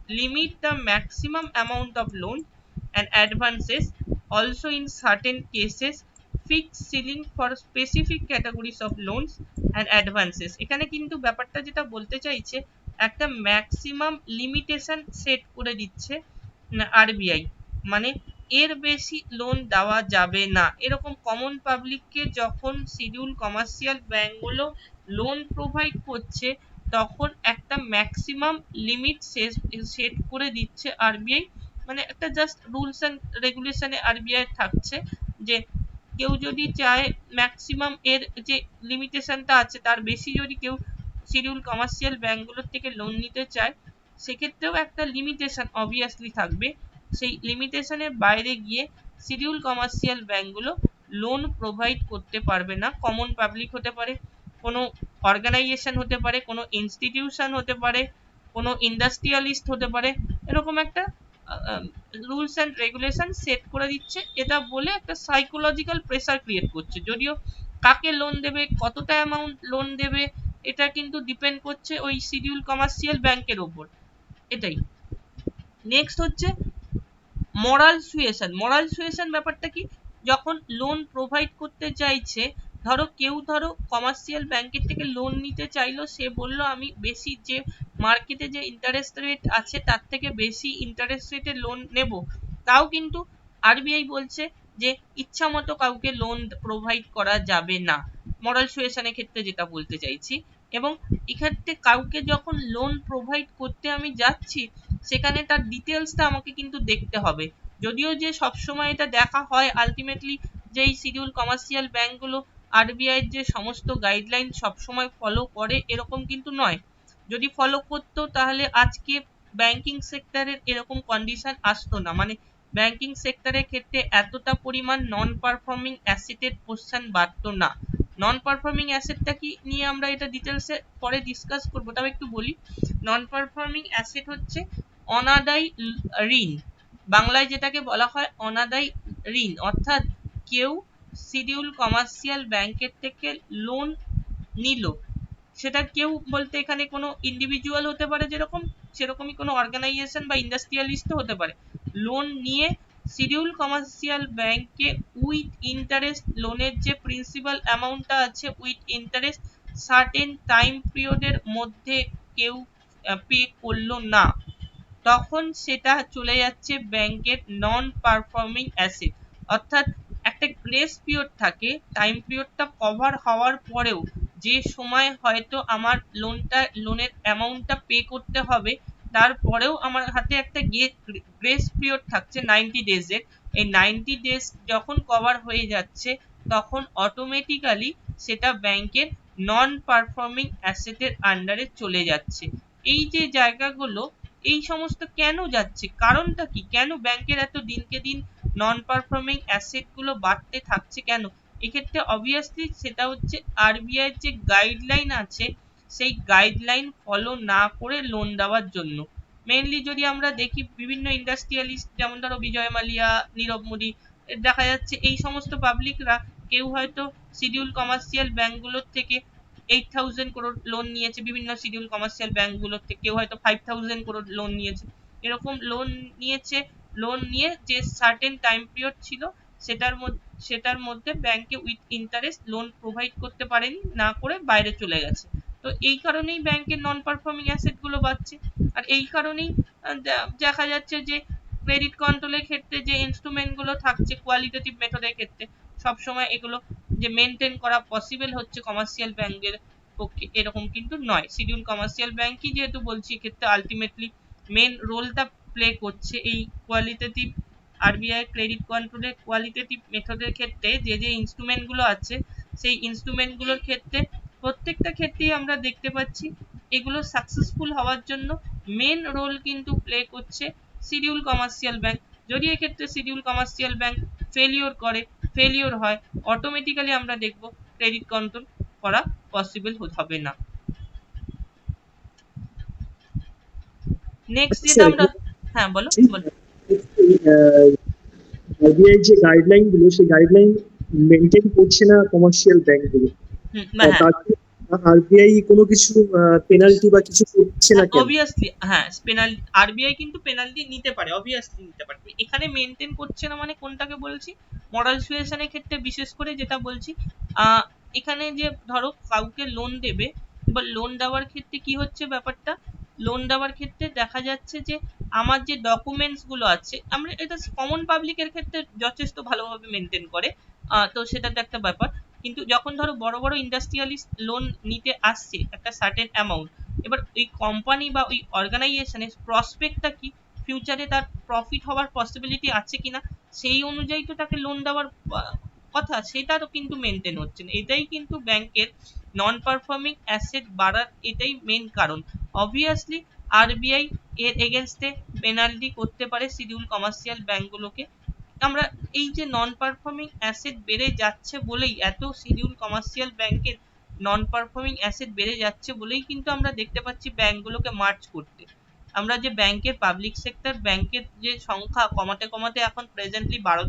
[SPEAKER 1] limit the maximum amount of loan and advances, also in certain cases fixed ceiling for specific categories of loans and advances। এখানে কিন্তু ব্যাপারটা যেটা বলতে চাইছে একটা maximum limitation set করে দিচ্ছে RBI, মানে এর বেশি লোন দেওয়া যাবে না। এরকম কমন পাবলিককে যখন শিডিউল কমার্শিয়াল ব্যাংকগুলো লোন প্রোভাইড করছে তখন একটা ম্যাক্সিমাম লিমিট সেট করে দিচ্ছে আরবিআই। মানে একটা জাস্ট রুলস অ্যান্ড রেগুলেশনে আরবিআই থাকছে যে কেউ যদি চায় ম্যাক্সিমাম এর যে লিমিটেশনটা আছে তার বেশি যদি কেউ শিডিউল কমার্শিয়াল ব্যাংকগুলোর থেকে লোন নিতে চায় সেক্ষেত্রেও একটা লিমিটেশন অবভিয়াসলি থাকবে। সেই লিমিটেশনের বাইরে গিয়ে শিডিউল কমার্শিয়াল ব্যাংকগুলো লোন প্রোভাইড করতে পারবে না। কমন পাবলিক হতে পারে, কোনো অর্গানাইজেশন হতে পারে, কোনো ইনস্টিটিউশন হতে পারে, কোনো ইন্ডাস্ট্রিয়ালিস্ট হতে পারে, এরকম একটা রুলস অ্যান্ড রেগুলেশন সেট করে দিচ্ছে। এটা বলে একটা সাইকোলজিক্যাল প্রেসার ক্রিয়েট করছে। যদিও কাকে লোন দেবে, কতটা অ্যামাউন্ট লোন দেবে এটা কিন্তু ডিপেন্ড করছে ওই শিডিউল কমার্শিয়াল ব্যাংকের ওপর। এটাই। নেক্সট হচ্ছে মোরাল সুয়েশন। মোরাল সুয়েশন ব্যাপারটা কি, যখন লোন প্রোভাইড করতে চাইছে, কেউ কমার্শিয়াল ব্যাংকের থেকে লোন নিতে চাইলো, সে বলল আমি বেশি যে মার্কেটে যে ইন্টারেস্ট রেট আছে তার থেকে বেশি ইন্টারেস্ট রেটে লোন নেব, তাও কিন্তু আরবিআই বলছে যে ইচ্ছা মতো কাউকে লোন প্রোভাইড করা যাবে না। মোরাল সুয়েশনের ক্ষেত্রে যেটা বলতে চাইছি। এবং এক্ষেত্রে কাউকে যখন লোন প্রোভাইড করতে আমি যাচ্ছি সেখানে তার ডিটেলসটা আমাকে কিন্তু দেখতে হবে। যদিও যে সবসময় এটা দেখা হয় আলটিমেটলি যেই শিডিউল কমার্শিয়াল ব্যাংকগুলো আরবিআই এর যে সমস্ত গাইডলাইন সবসময় ফলো করে এরকম কিন্তু নয়। যদি ফলো করতো তাহলে আজকে ব্যাংকিং সেক্টরের এরকম কন্ডিশন আসতো না, মানে ব্যাংকিং সেক্টরের ক্ষেত্রে এতটা পরিমাণ নন পারফর্মিং অ্যাসেটের কোশ্চেন বাড়তো না। নন পারফর্মিং অ্যাসেটটা কি নিয়ে আমরা এটা ডিটেলসে পরে ডিসকাস করবো, তবে একটু বলি। নন পারফর্মিং অ্যাসেট হচ্ছে অনাদায়ী ঋণ, বাংলায় যেটাকে বলা হয় অনাদায়ী ঋণ, অর্থাৎ কেউ শিডিউল কমার্শিয়াল ব্যাংকের থেকে লোন নিল, সেটা কেউ বলতে এখানে কোনো ইন্ডিভিজুয়াল হতে পারে, যেরকম সেরকমই কোনো অর্গানাইজেশন বা ইন্ডাস্ট্রিয়ালিস্টও হতে পারে। লোন নিয়ে শিডিউল কমার্শিয়াল ব্যাংকে উইথ ইন্টারেস্ট, লোনের যে প্রিন্সিপাল অ্যামাউন্টটা আছে উইথ ইন্টারেস্ট সার্টেন টাইম পিরিয়ডের মধ্যে কেউ পে করলো না, তখন সেটা চলে যাচ্ছে ব্যাংকের নন পারফর্মিং অ্যাসেট। অর্থাৎ একটা গ্রেস পিরিয়ড থাকে, টাইম পিরিয়ডটা কভার হওয়ার পরেও যে সময় হয়তো আমার লোনের অ্যামাউন্টটা পে করতে হবে, তারপরেও আমার হাতে একটা গ্রেস পিরিয়ড থাকছে 90 ডেজের। এই 90 ডেজ যখন কভার হয়ে যাচ্ছে তখন অটোমেটিক্যালি সেটা ব্যাংকের নন পারফর্মিং অ্যাসেটের আন্ডারে চলে যাচ্ছে। এই যে জায়গাগুলো, এই সমস্ত কেন যাচ্ছে, কারণটা কি, কেন ব্যাংকের এত দিনকে দিন নন পারফর্মিং অ্যাসেট গুলো বাড়তে থাকছে কেন? এক্ষেত্রে অবভিয়াসলি সেটা হচ্ছে আরবিআই যে গাইডলাইন আছে সেই গাইডলাইন ফলো না করে লোন দেওয়ার জন্য। মেইনলি যদি আমরা দেখি বিভিন্ন ইন্ডাস্ট্রিয়ালিস্ট যেমন ধরো বিজয় মালিয়া, নীরব মোদী, দেখা যাচ্ছে এই সমস্ত পাবলিকরা কেউ হয়তো শিডিউল কমার্শিয়াল ব্যাংকগুলোর থেকে 8,000 crore লোন নিয়েছে, বিভিন্ন শিডিউল কমার্শিয়াল ব্যাংকগুলোর থেকে কেউ হয়তো 5,000 crore লোন নিয়েছে, এরকম লোন নিয়েছে। লোন নিয়ে যে সার্টেন টাইম পিরিয়ড ছিল সেটার মধ্যে ব্যাংকে উইথ ইন্টারেস্ট লোন প্রোভাইড করতে পারেনি, না করে বাইরে চলে গেছে। তো এই কারণেই ব্যাংকের নন পারফর্মিং অ্যাসেট গুলো বাড়ছে। আর এই কারণেই দেখা যাচ্ছে যে ক্রেডিট কন্ট্রোলের ক্ষেত্রে যে ইনস্ট্রুমেন্ট গুলো থাকছে কোয়ালিটেটিভ মেথডের ক্ষেত্রে সবসময় এগুলো যে মেনটেন করা পসিবল হচ্ছে কমার্শিয়াল ব্যাংকের পক্ষে, এরকম কিন্তু নয়। শিডিউল কমার্শিয়াল ব্যাংকই যেহেতু বলছি, এক্ষেত্রে আলটিমেটলি মেন রোলটা প্লে করছে এই কোয়ালিটেটিভ আরবিআই ক্রেডিট কন্ট্রোলের কোয়ালিটেটিভ মেথডের ক্ষেত্রে যে যে ইনস্ট্রুমেন্ট গুলো আছে, সেই ইনস্ট্রুমেন্ট গুলোর ক্ষেত্রে প্রত্যেকটা ক্ষেত্রেই আমরা দেখতে পাচ্ছি এগুলো সাকসেসফুল হওয়ার জন্য মেন রোল কিন্তু প্লে করছে শিডিউল কমার্শিয়াল ব্যাংক। যদি এক্ষেত্রে শিডিউল কমার্শিয়াল ব্যাংক ফেলিওর হয়, অটোমেটিক্যালি আমরা দেখব ক্রেডিট কন্ট্রোল করা পসিবল হবে না। নেক্সট যেটা আমরা, হ্যাঁ বলো বলো।
[SPEAKER 3] আরবিআই যে গাইডলাইন গুলো সেই গাইডলাইন মেনটেন করছে না কমার্শিয়াল ব্যাংকগুলো,
[SPEAKER 1] হ্যাঁ
[SPEAKER 3] তার আরবিআই কোনো কিছু পেনাল্টি বা কিছু করছে না কেন?
[SPEAKER 1] অবভিয়াসলি হ্যাঁ, আরবিআই কিন্তু পেনাল্টি নিতে পারে, অবভিয়াসলি নিতে পারে। এখানে মেনটেন করছে না মানে কোনটাকে বলছি, মরাল সুয়েশনের ক্ষেত্রে বিশেষ করে যেটা বলছি, এখানে যে ধরো কাউকে লোন দেবে, এবার লোন দেওয়ার ক্ষেত্রে কি হচ্ছে ব্যাপারটা, লোন দেওয়ার ক্ষেত্রে দেখা যাচ্ছে যে আমার যে ডকুমেন্টস গুলো আছে, আমরা এটা কমন পাবলিকের ক্ষেত্রে যথেষ্ট ভালোভাবে মেনটেন করে, তো সেটা তো একটা ব্যাপার। কিন্তু যখন ধরো বড় বড় ইন্ডাস্ট্রিয়ালিস্ট লোন নিতে আসছে একটা সার্টেন অ্যামাউন্ট, এবার ওই কোম্পানি বা ওই অর্গানাইজেশনের প্রসপেক্টটা কি, ফিউচারে তার প্রফিট হওয়ার পসিবিলিটি আছে কিনা, সেই অনুযায়ী তো তাকে লোন দেওয়ার কথা, সেটারও কিন্তু মেনটেন হচ্ছে না। এটাই কিন্তু ব্যাংকের নন পারফর্মিং অ্যাসেট বাড়ার এটাই মেন কারণ। অবভিয়াসলি আরবিআই এর এগেনস্টে পেনাল্টি করতে পারে শিডিউল কমার্শিয়াল ব্যাংকগুলোকে। আমরা এই যে নন পারফর্মিং অ্যাসেট বেড়ে যাচ্ছে বলেই, এত শিডিউল কমার্শিয়াল ব্যাংকের নন পারফর্মিং অ্যাসেট বেড়ে যাচ্ছে বলেই কিন্তু আমরা দেখতে পাচ্ছি ব্যাংকগুলোকে মার্জ করতে। আমরা যে ব্যাংকের পাবলিক সেক্টর ব্যাংকের যে সংখ্যা কমাতে কমাতে এখন presently 12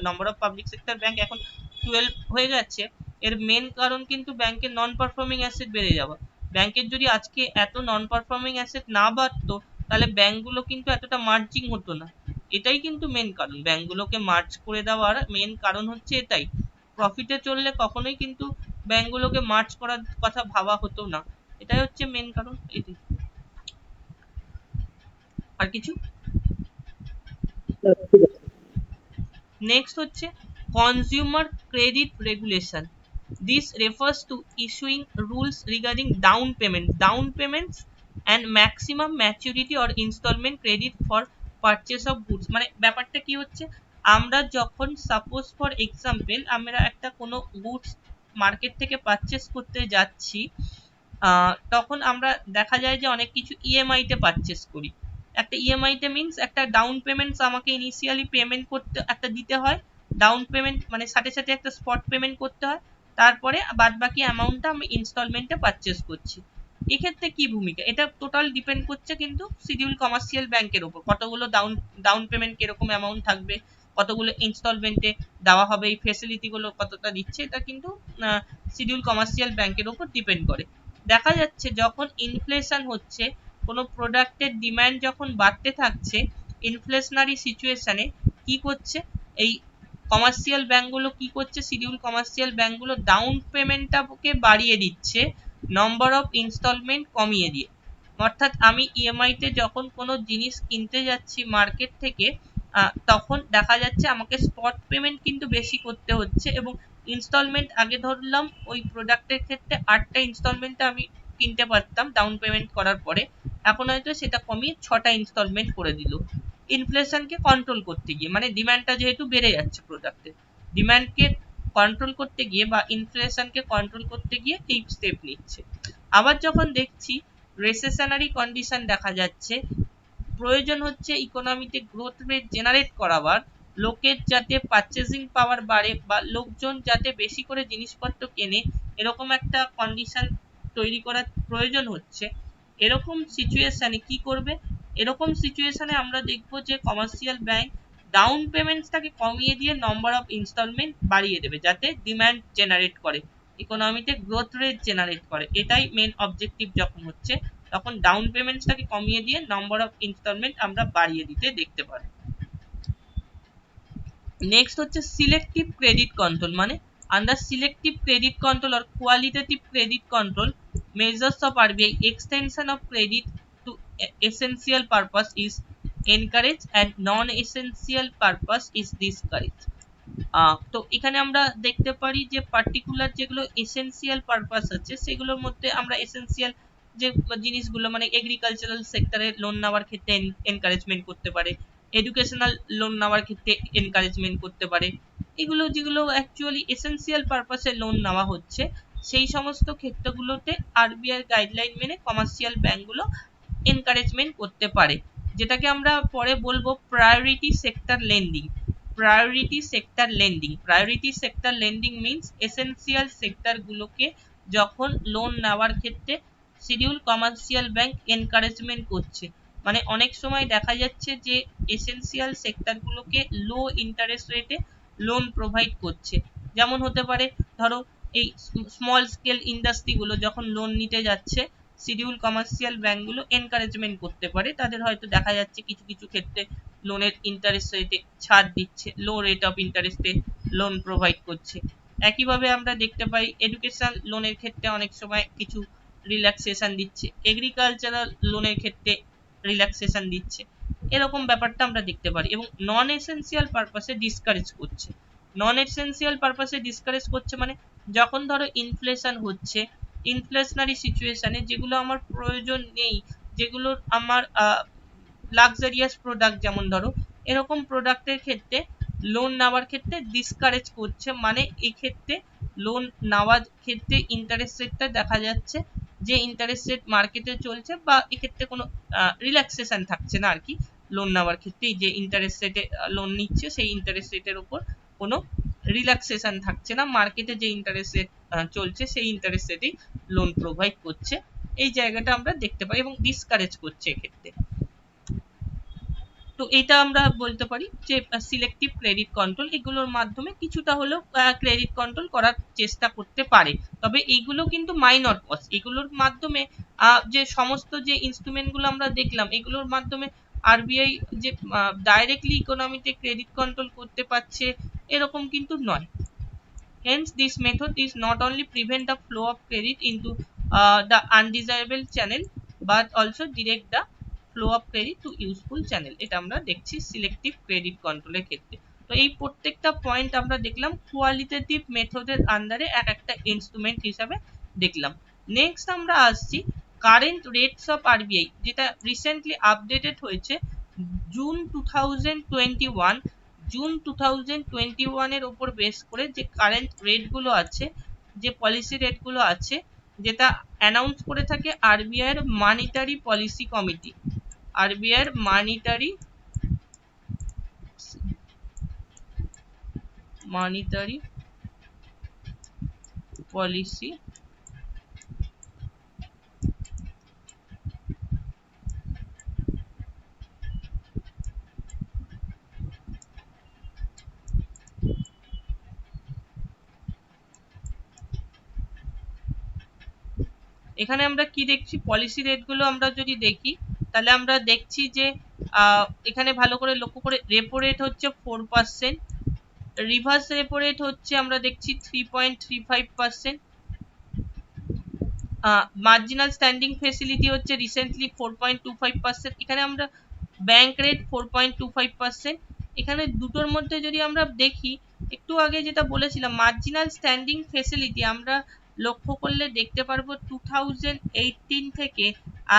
[SPEAKER 1] number of public sector bank এখন 12 হয়ে যাচ্ছে, এর মেন কারণ কিন্তু ব্যাংকের নন পারফর্মিং অ্যাসেট বেড়ে যাওয়া। ব্যাংকের যদি আজকে এত নন পারফর্মিং অ্যাসেট না বাড়তো, তাহলে ব্যাংকগুলো কিন্তু এতটা মার্জিং হতো না। এটাই কিন্তু মেন কারণ, ব্যাংকগুলোকে মার্জ করে দেওয়ার মেন কারণ হচ্ছে এটাই। প্রফিটে চললে কখনোই কিন্তু ব্যাংকগুলোকে মার্জ করার কথা ভাবা হতো না, এটাই হচ্ছে মেন কারণ। এটাই। আর কিছু?
[SPEAKER 3] ঠিক আছে।
[SPEAKER 1] নেক্সট হচ্ছে consumer credit regulation. This refers to issuing rules regarding down payments and maximum maturity or installment credit for purchase of goods। মানে ব্যাপারটা কি হচ্ছে, আমরা যখন সাপোজ ফর এক্সাম্পল আমরা একটা কোনো গুডস মার্কেট থেকে পারচেস করতে যাচ্ছি, তখন আমরা দেখা যায় যে অনেক কিছু ইএমআই তে পারচেস করি। একটা ইএমআই তে মিনস একটা ডাউন পেমেন্টস আমাকে ইনিশিয়ালি পেমেন্ট করতে একটা দিতে হয়, ডাউন পেমেন্ট মানে সাথে সাথে একটা স্পট পেমেন্ট করতে হয়, তারপরে বাদ বাকি অ্যামাউন্টটা আমি ইনস্টলমেন্টে পারচেস করছি। এক্ষেত্রে কি ভূমিকা, এটা টোটাল ডিপেন্ড করছে কিন্তু শিডিউল কমার্শিয়াল ব্যাংকের উপর, কতগুলো ডাউন পেমেন্ট কিরকম অ্যামাউন্ট থাকবে, কতগুলো ইনস্টলমেন্টে দেওয়া হবে, এই ফেসিলিটি গুলো কতটা দিচ্ছে, এটা কিন্তু শিডিউল কমার্শিয়াল ব্যাংকের উপর ডিপেন্ড করে। দেখা যাচ্ছে যখন ইনফ্লেশন হচ্ছে, কোনো প্রোডাক্টের ডিমান্ড যখন বাড়তে থাকছে, ইনফ্লেশনারি সিচুয়েশনে কি করছে এই কমার্শিয়াল ব্যাংকগুলো, কি করছে শিডিউল কমার্শিয়াল ব্যাংকগুলো ডাউন পেমেন্টটাকে বাড়িয়ে দিচ্ছে নম্বর অফ ইনস্টলমেন্ট কমিয়ে দিয়ে। অর্থাৎ আমি ইএমআই তে যখন কোনো জিনিস কিনতে যাচ্ছি মার্কেট থেকে, তখন দেখা যাচ্ছে আমাকে স্পট পেমেন্ট কিন্তু বেশি করতে হচ্ছে, এবং ইনস্টলমেন্ট আগে ধরলাম ওই প্রোডাক্টের ক্ষেত্রে 8টা ইনস্টলমেন্টে আমি কিনতে পারতাম ডাউন পেমেন্ট করার পরে, এখন হয়তো সেটা কমিয়ে 6টা ইনস্টলমেন্ট করে দিল ইনফ্লেশনকে কন্ট্রোল করতে গিয়ে। মানে ডিমান্ডটা যেহেতু বেড়ে যাচ্ছে, প্রোডাক্টের ডিমান্ডকে কন্ট্রোল করতে গিয়ে বা ইনফ্লেশনকে কন্ট্রোল করতে গিয়ে এই স্টেপ নিচ্ছে। আবার যখন দেখছি রেসেশনারি কন্ডিশন দেখা যাচ্ছে, প্রয়োজন হচ্ছে ইকোনমিতে গ্রোথ রেট জেনারেট করাবার, লোকের যাতে পারচেজিং পাওয়ার বাড়ে বা লোকজন যাতে বেশি করে জিনিসপত্র কেনে, এরকম একটা কন্ডিশন তৈরি করার প্রয়োজন হচ্ছে। এরকম সিচুয়েশনে কি করবে, এরকম সিচুয়েশনে আমরা দেখব যে কমার্শিয়াল ব্যাংক ডাউন পেমেন্টসটাকে কমিয়ে দিয়ে নম্বর অফ ইনস্টলমেন্ট বাড়িয়ে দেবে, যাতে ডিমান্ড জেনারেট করে, ইকোনমিতে গ্রোথ রেট জেনারেট করে। এটাই মেন অবজেক্টিভ যখন হচ্ছে, তখন ডাউন পেমেন্টসটাকে কমিয়ে দিয়ে নাম্বার অফ ইনস্টলমেন্ট আমরা বাড়িয়ে দিতে দেখতে পারি। নেক্সট হচ্ছে সিলেক্টিভ ক্রেডিট কন্ট্রোল। মানে under selective credit control or qualitative credit control, measures of RBI extension of credit to essential purpose is encouraged and non-essential purpose is discouraged। তো এখানে আমরা দেখতে পারি যে পার্টিকুলার যেগুলো এসেনশিয়াল পারপাস আছে, সেগুলোর মধ্যে আমরা এসেনশিয়াল যে জিনিসগুলো, মানে এগ্রিকালচারাল সেক্টরে লোন নেওয়ার ক্ষেত্রে এনকারেজমেন্ট করতে পারে, এডুকেশনাল লোন নেওয়ার ক্ষেত্রে এনকারেজমেন্ট করতে পারে, এগুলো যেগুলো অ্যাকচুয়ালি এসেনশিয়াল পারপাসে লোন নেওয়া হচ্ছে, সেই সমস্ত ক্ষেত্রগুলোতে আরবিআই গাইডলাইন মেনে কমার্শিয়াল ব্যাংকগুলো এনকারেজমেন্ট করতে পারে, যেটাকে আমরা পরে বলবো priority sector lending. Priority sector lending, priority sector lending means essential sector গুলোকে যখন লোন নেওয়ার ক্ষেত্রে শিডিউল কমার্শিয়াল ব্যাংক এনকারেজমেন্ট করছে। মানে অনেক সময় দেখা যাচ্ছে যে এসেনশিয়াল সেক্টর গুলোকে লো ইন্টারেস্ট রেটে লোন প্রোভাইড করছে। যেমন হতে পারে ধরো এই স্মল স্কেল ইন্ডাস্ট্রি গুলো যখন লোন নিতে যাচ্ছে, শিডিউল কমার্শিয়াল ব্যাংকগুলো এনকারেজমেন্ট করতে পারে, তাদের হয়তো দেখা যাচ্ছে কিছু কিছু ক্ষেত্রে লোনের ইন্টারেস্ট রেটে ছাড় দিচ্ছে, লো রেট অফ ইন্টারেস্টে লোন প্রোভাইড করছে। একইভাবে আমরা দেখতে পাই এডুকেশন লোনের ক্ষেত্রে অনেক সময় কিছু রিল্যাক্সেশন দিচ্ছে, এগ্রিকালচারাল লোনের ক্ষেত্রে রিল্যাক্সেশন দিচ্ছে, এরকম ব্যাপারটা আমরা দেখতে পারি। এবং নন এসেনশিয়াল পারপাসে ডিসকারেজ করছে। নন এসেনশিয়াল পারপাসে ডিসকারেজ করছে মানে যখন ধরো ইনফ্লেশন হচ্ছে, ইনফ্লেশনারি সিচুয়েশনে যেগুলো আমার প্রয়োজন নেই, যেগুলো আমার লাক্সারিয়াস প্রোডাক্ট, যেমন ধরো এরকম প্রোডাক্টের ক্ষেত্রে লোন নেওয়ার ক্ষেত্রে ডিসকারেজ করছে। মানে এই ক্ষেত্রে লোন নেওয়ার ক্ষেত্রে ইন্টারেস্ট রেটটা দেখা যাচ্ছে যে ইন্টারেস্ট রেট মার্কেটে চলছে, বা এক্ষেত্রে কোনো রিল্যাক্সেশন থাকছে না আর কি, লোন নেওয়ার ক্ষেত্রে যে ইন্টারেস্ট রেটে লোন নিচ্ছে সেই ইন্টারেস্ট রেটের উপর কোনো রিল্যাক্সেশন থাকছে না, মার্কেটে যে ইন্টারেস্ট রেট চলছে সেই ইন্টারেস্ট রেটেই লোন প্রোভাইড করছে, এই জায়গাটা আমরা দেখতে পাই এবং ডিসকারেজ করছে এক্ষেত্রে। তো এটা আমরা বলতে পারি যে সিলেক্টিভ ক্রেডিট কন্ট্রোল, এগুলোর মাধ্যমে কিছুটা হলেও ক্রেডিট কন্ট্রোল করার চেষ্টা করতে পারে। তবে এইগুলো কিন্তু মাইনর কস্ট, এগুলোর মাধ্যমে যে সমস্ত যে ইনস্ট্রুমেন্ট গুলো আমরা দেখলাম, এগুলোর মাধ্যমে আরবিআই যে ডাইরেক্টলি ইকোনমিতে ক্রেডিট কন্ট্রোল করতে পারছে এরকম কিন্তু নয়। Hence, this method is not only prevent the flow of credit into the undesirable channel, but also direct the flow of credit to useful channel. এটা আমরা দেখছি সিলেক্টিভ ক্রেডিট কন্ট্রোলের ক্ষেত্রে। তো এই প্রত্যেকটা পয়েন্ট আমরা দেখলাম কোয়ালিটেটিভ মেথডের আন্ডারে এক একটা ইনস্ট্রুমেন্ট হিসাবে দেখলাম। নেক্সট আমরা আসছি কারেন্ট রেটস অফ আরবিআই, যেটা রিসেন্টলি আপডেটেড হয়েছে জুন 2021। জুন 2021 এর উপর বেস করে যে কারেন্ট রেট গুলো আছে, যে পলিসি রেট গুলো আছে, যেটা অ্যানাউন্স করে থাকে আরবিআই এর মনিটারি পলিসি কমিটি, আরবিআই এর মনিটারি পলিসি এখানে আমরা কি দেখছি, পলিসি রেট গুলো আমরা যদি দেখি তাহলে আমরা দেখছি যে এখানে ভালো করে লক্ষ্য করে রেপো রেট হচ্ছে 4%, রিভার্স রেপো রেট হচ্ছে আমরা দেখছি 3.35%, মার্জিনাল স্ট্যান্ডিং ফেসিলিটি হচ্ছে রিসেন্টলি 4.25%, এখানে আমরা ব্যাংক রেট 4.25%। এখানে দুটোর মধ্যে যদি আমরা দেখি, একটু আগে যেটা বলেছিলাম মার্জিনাল স্ট্যান্ডিং ফেসিলিটি আমরা লক্ষ্য করলে দেখতে পারবো 2018 থেকে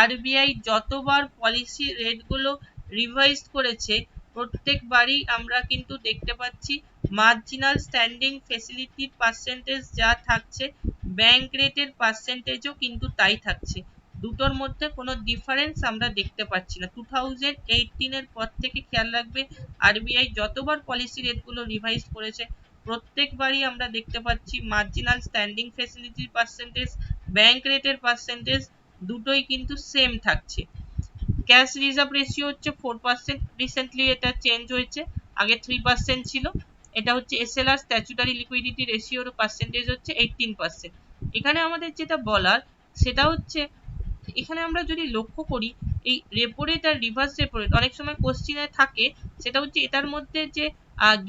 [SPEAKER 1] আরবিআই যতবার পলিসি রেটগুলো রিভাইজ করেছে প্রত্যেকবারই আমরা কিন্তু দেখতে পাচ্ছি মার্জিনাল স্ট্যান্ডিং ফেসিলিটির পার্সেন্টেজ যা থাকছে ব্যাংক রেটের পার্সেন্টেজও কিন্তু তাই থাকছে, দুটোর মধ্যে কোনো ডিফারেন্স আমরা দেখতে পাচ্ছি না। 2018 এর পর থেকে খেয়াল রাখবে আরবিআই যতবার পলিসি রেটগুলো রিভাইজ করেছে প্রত্যেকবারই আমরা দেখতে পাচ্ছি মার্জিনাল স্ট্যান্ডিং ফেসিলিটির পার্সেন্টেজ ব্যাংক রেটের পার্সেন্টেজ দুটোই কিন্তু সেম থাকছে। ক্যাশ রিজার্ভ রেশিও হচ্ছে 4%, রিসেন্টলি এটা চেঞ্জ হয়েছে, আগে 3% ছিল। এটা হচ্ছে এসএলআর স্ট্যাচুটারি লিকুইডিটি রেশিওর পার্সেন্টেজ হচ্ছে 18%। এখানে আমাদের যেটা বলার সেটা হচ্ছে এখানে আমরা যদি লক্ষ্য করি এই রেপো রেট আর রিভার্স রেপো রেট অনেক সময় কোশ্চিনে থাকে, সেটা হচ্ছে এটার মধ্যে যে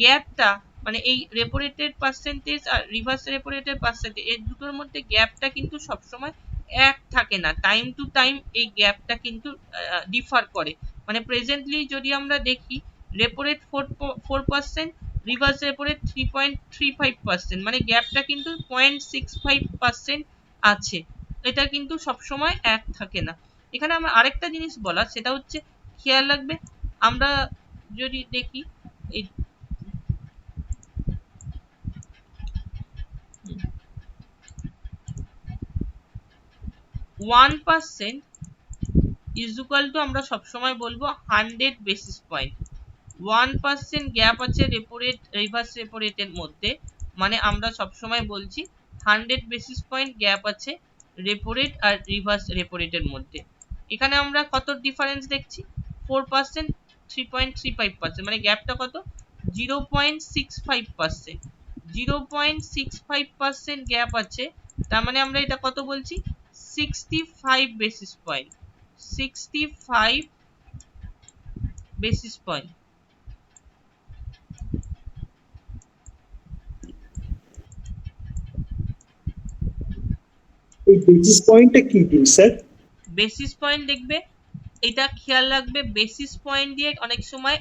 [SPEAKER 1] গ্যাপটা মানে এই রেপো রেটের পার্সেন্টেজ আর রিভার্স রেপো রেটের পার্সেন্টেজ এর দুটোর মধ্যে গ্যাপটা কিন্তু সবসময় এক থাকে না, টাইম টু টাইম এই গ্যাপটা কিন্তু ডিফার করে। মানে প্রেজেন্টলি যদি আমরা দেখি repo rate 4%, reverse repo rate 3.35%, মানে গ্যাপটা কিন্তু 0.65% আছে, এটা কিন্তু সবসময় এক থাকে না। এখানে আমার আরেকটা জিনিস বলার সেটা হচ্ছে খেয়াল রাখবে আমরা যদি দেখি এই 1% ইজ ইকুয়াল টু আমরা সবসময় বলবো 100 বেসিস পয়েন্ট। 1% গ্যাপ আছে রেপো রেট রিভার্স রেপো রেটের মধ্যে, মানে আমরা সবসময় বলছি 100 বেসিস পয়েন্ট গ্যাপ আছে রেপো রেট আর রিভার্স রেপো রেটের মধ্যে। এখানে আমরা কত ডিফারেন্স দেখছি 4%, 3.35%, মানে গ্যাপটা কত 0.65%, 0.65% গ্যাপ আছে, তার মানে আমরা এটা কত বলছি 65 বেসিস পয়েন্ট, 65 বেসিস পয়েন্ট।
[SPEAKER 3] এই বেসিস পয়েন্টটা কি জিনিস স্যার?
[SPEAKER 1] বেসিস পয়েন্ট দেখবে এটা খেয়াল রাখবে, বেসিস পয়েন্ট দিয়ে অনেক সময়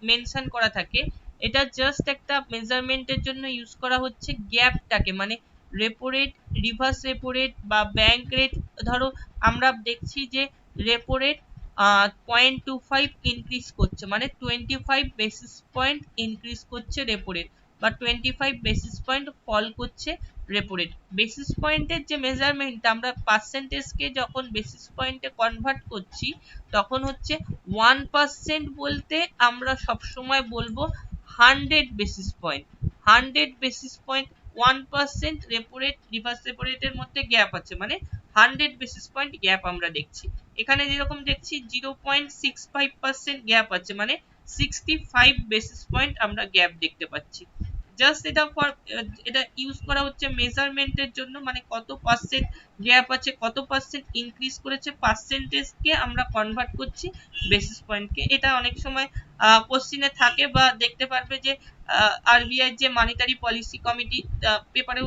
[SPEAKER 1] মেনশন করা থাকে, এটা জাস্ট একটা মেজারমেন্টের জন্য ইউজ করা হচ্ছে গ্যাপটাকে, মানে repo rate reverse repo rate বা ব্যাংক রেট, ধরো আমরা দেখছি যে রেপো রেট 0.25 ইনক্রিজ করছে, মানে 25 বেসিস পয়েন্ট ইনক্রিজ করছে রেপো রেট, বা 25 বেসিস পয়েন্ট ফল করছে রেপো রেট। বেসিস পয়েন্টের যে মেজারমেন্ট আমরা পার্সেন্টেজকে যখন বেসিস পয়েন্টে কনভার্ট করছি তখন হচ্ছে 1% বলতে আমরা সবসময় বলবো 100 basis point, 100 basis point 1% repo rate reverse repo রেটের মধ্যে গ্যাপ আছে, মানে 100 বেসিস পয়েন্ট গ্যাপ আমরা দেখছি। এখানে যেরকম দেখছি 0.65% গ্যাপ আছে, মানে 65 বেসিস পয়েন্ট আমরা গ্যাপ দেখতে পাচ্ছি। জাস্ট এটা ইউজ করা হচ্ছে মেজারমেন্টের জন্য, মানে কত পার্সেন্ট গ্যাপ আছে কত পার্সেন্ট ইনক্রিজ করেছে পার্সেন্টেজকে আমরা কনভার্ট করছি বেসিস পয়েন্টকে। এটা অনেক সময় কোশ্চিনে থাকে বা দেখতে পারবে যে আরবিআই যে মনিটারি পলিসি কমিটি পেপারে